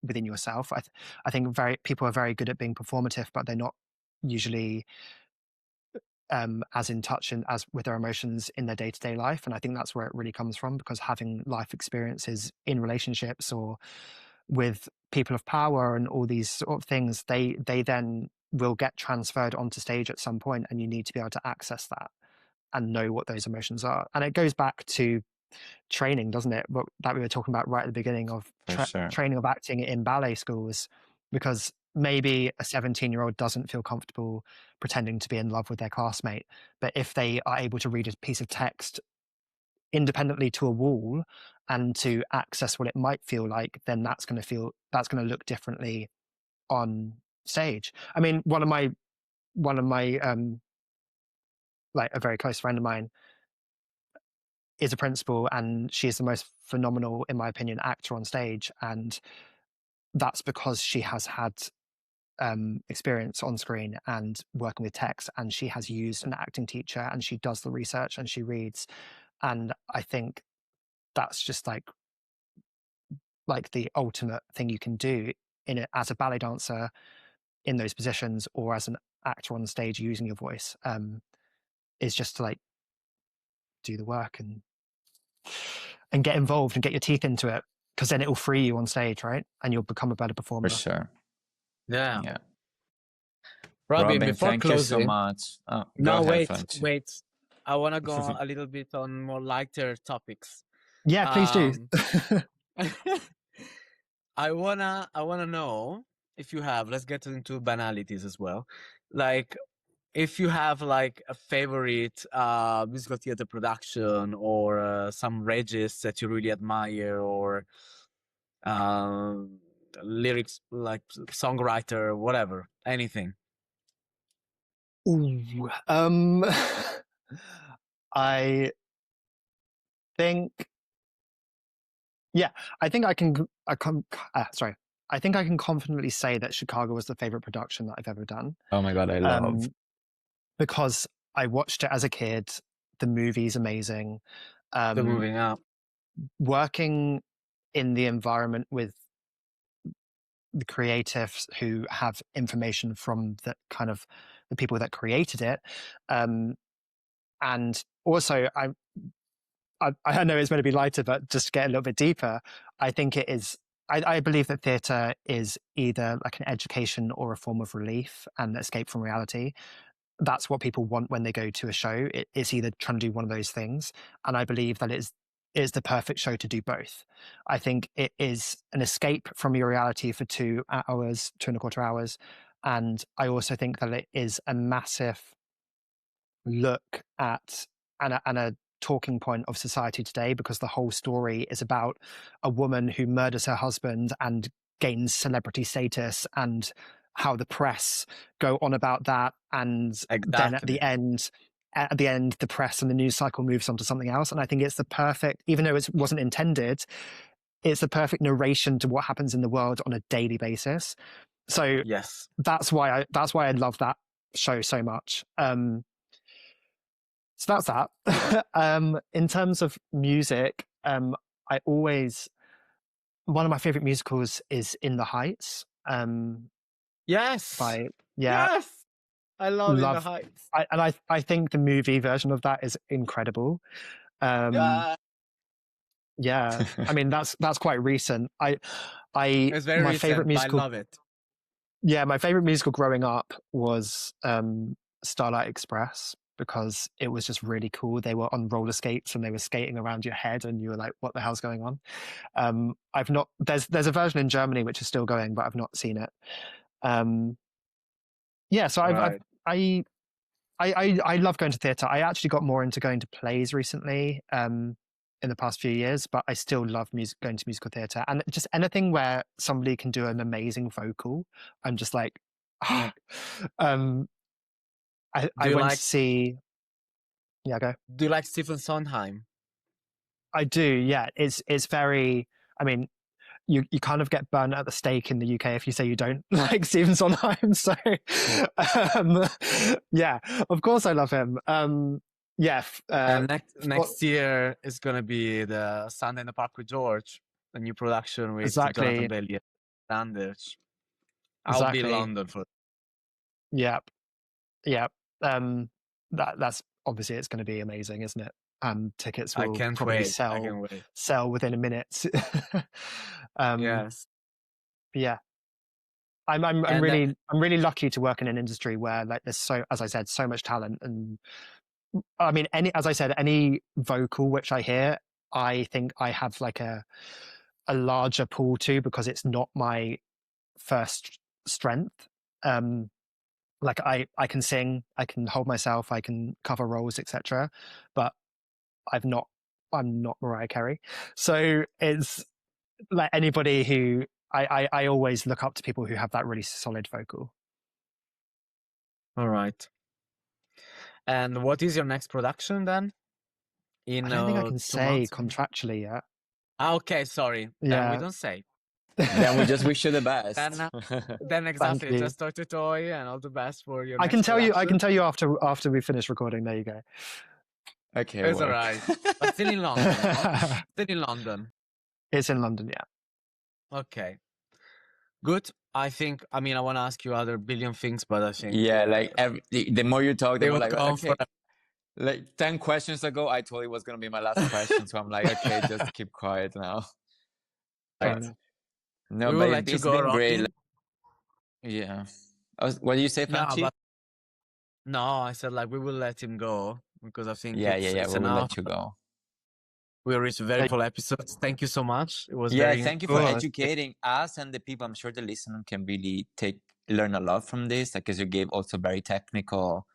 Speaker 7: within yourself. I think people are very good at being performative, but they're not usually as in touch and as with their emotions in their day-to-day life. And I think that's where it really comes from, because having life experiences in relationships or with people of power and all these sort of things, they then will get transferred onto stage at some point, and you need to be able to access that and know what those emotions are. And it goes back to training, doesn't it? What that we were talking about right at the beginning of
Speaker 3: For sure.
Speaker 7: training of acting in ballet schools, because maybe a 17-year-old doesn't feel comfortable pretending to be in love with their classmate, but if they are able to read a piece of text independently to a wall and to access what it might feel like, then that's going to look differently on stage. I mean, one of my like a very close friend of mine is a principal, and she is the most phenomenal, in my opinion, actor on stage, and that's because she has had experience on screen and working with text, and she has used an acting teacher, and she does the research and she reads, and I think that's just like the ultimate thing you can do in it as a ballet dancer in those positions, or as an actor on stage using your voice, is just to like do the work and get involved and get your teeth into it, because then it will free you on stage, right? And you'll become a better performer.
Speaker 3: For sure.
Speaker 4: Yeah.
Speaker 3: Yeah.
Speaker 4: Robin,
Speaker 3: Robin,
Speaker 4: before
Speaker 3: thank you so
Speaker 4: closing,
Speaker 3: much. Oh, go
Speaker 4: no,
Speaker 3: ahead, French.
Speaker 4: wait. I want to go a little bit on more lighter topics.
Speaker 7: Yeah, please do.
Speaker 4: I wanna know if you have. Let's get into banalities as well. Like, if you have like a favorite musical theater production, or some regis that you really admire, or lyrics, like songwriter, whatever, anything.
Speaker 7: Ooh, I think, yeah, I think I can. Sorry, I think I can confidently say that Chicago was the favorite production that I've ever done.
Speaker 3: Oh my God, I love.
Speaker 7: Because I watched it as a kid. The movie's amazing.
Speaker 4: The moving up.
Speaker 7: Working in the environment with the creatives who have information from the kind of the people that created it, and also I know it's meant to be lighter, but just to get a little bit deeper, I think it is I believe that theatre is either like an education or a form of relief and escape from reality. That's what people want when they go to a show. It's either trying to do one of those things, and I believe that it is the perfect show to do both. I think it is an escape from your reality for 2 hours, 2.25 hours, and I also think that it is a massive look at and a talking point of society today, because the whole story is about a woman who murders her husband and gains celebrity status, and how the press go on about that, and then at the end the press and the news cycle moves on to something else. And I think it's the perfect, even though it wasn't intended, it's the perfect narration to what happens in the world on a daily basis. So
Speaker 4: Yes.
Speaker 7: that's why I love that show so much. So that's that. In terms of music, I always, one of my favorite musicals is In the Heights.
Speaker 4: Yes.
Speaker 7: By
Speaker 4: Yes. I love In the Heights.
Speaker 7: I think the movie version of that is incredible.
Speaker 4: Yeah.
Speaker 7: Yeah. I mean, that's quite recent.
Speaker 4: It's very
Speaker 7: my
Speaker 4: recent,
Speaker 7: favorite musical.
Speaker 4: but I love it.
Speaker 7: Yeah, my favorite musical growing up was Starlight Express, because it was just really cool. They were on roller skates and they were skating around your head, and you were like, what the hell's going on? I've not, there's a version in Germany which is still going, but I've not seen it. Yeah, so
Speaker 4: Right.
Speaker 7: I love going to theatre. I actually got more into going to plays recently, in the past few years, but I still love going to musical theatre, and just anything where somebody can do an amazing vocal. I'm just like, I went to see. Yeah, go.
Speaker 4: Do you like Stephen Sondheim?
Speaker 7: I do. Yeah, it's very. I mean, you kind of get burned at the stake in the UK if you say you don't like Stephen Sondheim. So, yeah, of course I love him. Yeah.
Speaker 4: And next year is gonna be the Sunday in the Park with George, a new production with
Speaker 7: exactly.
Speaker 4: Jonathan Bailey and Anders.
Speaker 7: Exactly.
Speaker 4: I'll be in London for.
Speaker 7: Yep. Yep. That's obviously, it's going to be amazing, isn't it? Tickets will probably sell within a minute.
Speaker 4: Yes.
Speaker 7: Yeah. I'm really lucky to work in an industry where, like, there's as I said, so much talent. And I mean, any vocal which I hear, I think I have like a larger pool to, because it's not my first strength. Like I can sing, I can hold myself, I can cover roles, etc. But I'm not Mariah Carey. So it's like anybody who I always look up to people who have that really solid vocal.
Speaker 4: All right. And what is your next production then?
Speaker 7: I don't think I can say contractually yet.
Speaker 4: Okay, sorry.
Speaker 7: Yeah.
Speaker 4: Then we don't say.
Speaker 3: Then we just wish you the best.
Speaker 4: Then exactly, just talk to Toy, and all the best for your.
Speaker 7: I can tell you after we finish recording. There you go.
Speaker 3: Okay,
Speaker 4: it's all right. But still in London. Still in London.
Speaker 7: It's in London, yeah.
Speaker 4: Okay. Good. I mean, I want to ask you other billion things, but I think
Speaker 3: like the more you talk, the more like, okay.
Speaker 4: For...
Speaker 3: Like 10 questions ago, I told it was gonna be my last question, so I'm like, okay, just keep quiet now. Right. No,
Speaker 4: we
Speaker 3: but
Speaker 4: will let you
Speaker 3: it's
Speaker 4: go,
Speaker 3: been great.
Speaker 4: Robin.
Speaker 3: Yeah. What do you say, Franchi?
Speaker 4: No, I said like we will let him go, because I think
Speaker 3: it's we will let you go.
Speaker 4: We reached a very full episode. Thank you so much. It was
Speaker 3: thank you for educating us and the people. I'm sure the listener can really learn a lot from this, because you gave also very technical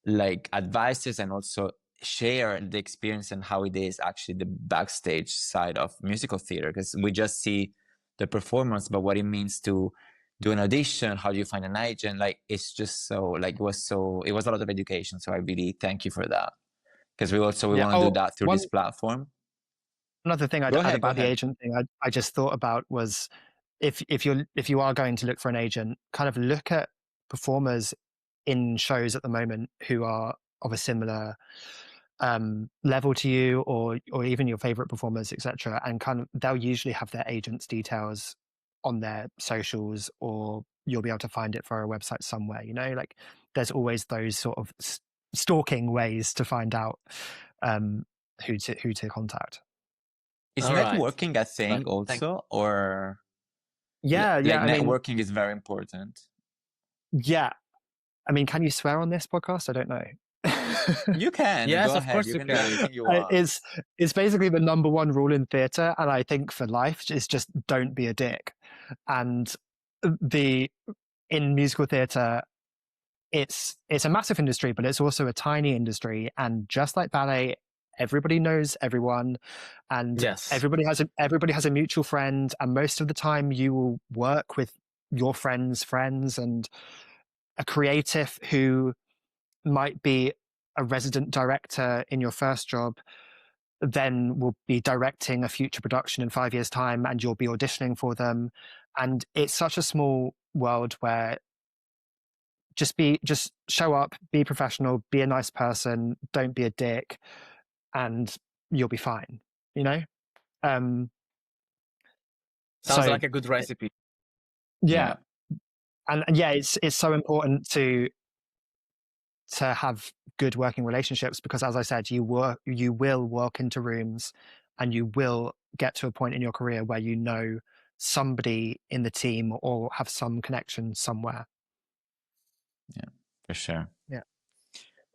Speaker 3: like advices, and also share the experience and how it is actually the backstage side of musical theater, because we just see the performance, but what it means to do an audition, how do you find an agent, like it's just so like it was a lot of education. So I really thank you for that, because we want to do that through this platform.
Speaker 7: Another thing I'd add about the agent thing I just thought about was, if you are going to look for an agent, kind of look at performers in shows at the moment who are of a similar level to you, or even your favorite performers, etc. And kind of they'll usually have their agent's details on their socials, or you'll be able to find it for a website somewhere. You know, like there's always those sort of stalking ways to find out who to contact.
Speaker 3: Is
Speaker 4: All right.
Speaker 3: networking a thing
Speaker 4: Thank-
Speaker 3: also, or
Speaker 7: Yeah,
Speaker 3: like
Speaker 7: I mean,
Speaker 3: networking is very important?
Speaker 7: yeah. I mean, can you swear on this podcast? I don't know.
Speaker 3: You can.
Speaker 4: Yes,
Speaker 3: Go
Speaker 4: of
Speaker 3: ahead.
Speaker 4: course
Speaker 3: You
Speaker 4: you
Speaker 3: can do
Speaker 4: can.
Speaker 3: anything you want.
Speaker 7: It's basically the number one rule in theatre, and I think for life is just don't be a dick. And in musical theatre, it's a massive industry, but it's also a tiny industry. And just like ballet, everybody knows everyone, and
Speaker 4: Yes.
Speaker 7: everybody has a mutual friend. And most of the time, you will work with your friends' friends and a creative who might be a resident director in your first job, then will be directing a future production in 5 years' time, and you'll be auditioning for them. And it's such a small world where just show up, be professional, be a nice person, don't be a dick, and you'll be fine. You know.
Speaker 4: Sounds
Speaker 7: So
Speaker 4: like a good recipe.
Speaker 7: yeah, and yeah, it's so important to have good working relationships, because as I said, you will walk into rooms and you will get to a point in your career where you know somebody in the team or have some connection somewhere.
Speaker 3: Yeah, for sure.
Speaker 7: Yeah.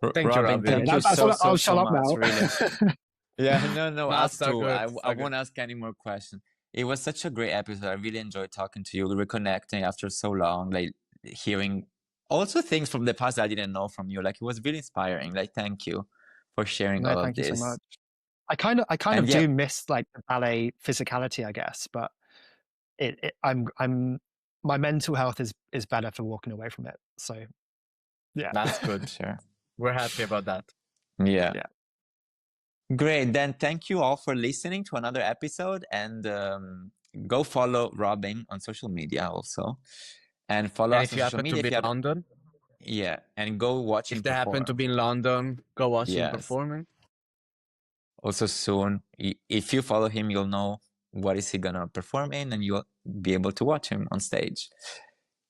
Speaker 4: Thank you,
Speaker 3: Robin,
Speaker 4: Robin.
Speaker 3: thank you
Speaker 7: That's
Speaker 3: so,
Speaker 7: all,
Speaker 3: so,
Speaker 7: I'll
Speaker 3: so
Speaker 7: shut up
Speaker 3: much.
Speaker 7: now.
Speaker 3: Really. Yeah, no,
Speaker 4: No,
Speaker 3: us
Speaker 4: so
Speaker 3: too.
Speaker 4: good,
Speaker 3: I
Speaker 4: so good.
Speaker 3: won't ask any more questions. It was such a great episode. I really enjoyed talking to you, reconnecting after so long, like hearing also things from the past that I didn't know from you. Like, it was really inspiring. Like, thank you for sharing
Speaker 7: No,
Speaker 3: all of
Speaker 7: thank you so
Speaker 3: this.
Speaker 7: much. I kind
Speaker 3: And
Speaker 7: of
Speaker 3: yeah,
Speaker 7: do miss like the ballet physicality, I guess, but I'm my mental health is better for walking away from it. So yeah,
Speaker 4: That's good.
Speaker 3: sure.
Speaker 4: We're happy about that.
Speaker 3: Yeah.
Speaker 7: Yeah.
Speaker 3: Great. Then thank you all for listening to another episode, and go follow Robin on social media also, and follow
Speaker 4: And
Speaker 3: us
Speaker 4: if
Speaker 3: on
Speaker 4: you
Speaker 3: social
Speaker 4: happen to
Speaker 3: media
Speaker 4: be
Speaker 3: if
Speaker 4: in
Speaker 3: you have.
Speaker 4: London,
Speaker 3: Yeah, and go watch him
Speaker 4: if they happen to
Speaker 3: perform.
Speaker 4: be in London, go watch him
Speaker 3: Yes.
Speaker 4: performing.
Speaker 3: Also soon, if you follow him, you'll know what is he gonna perform in, and you'll be able to watch him on stage.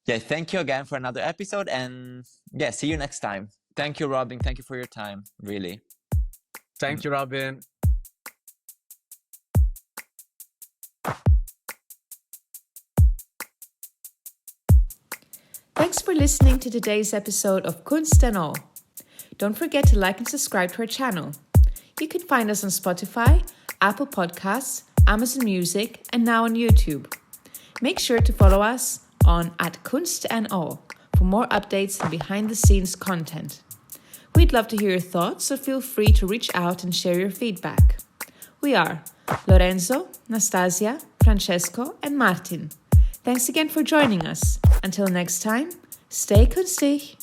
Speaker 3: Yeah, thank you again for another episode, and yeah, see you next time. Thank you, Robin. Thank you for your time. Really.
Speaker 4: Thank you, Robin.
Speaker 6: Thanks for listening to today's episode of Kunst and All. Don't forget to like and subscribe to our channel. You can find us on Spotify, Apple Podcasts, Amazon Music, and now on YouTube. Make sure to follow us on @Kunst and All for more updates and behind-the-scenes content. We'd love to hear your thoughts, so feel free to reach out and share your feedback. We are Lorenzo, Nastasia, Francesco, and Martin. Thanks again for joining us. Until next time, stay kunstig.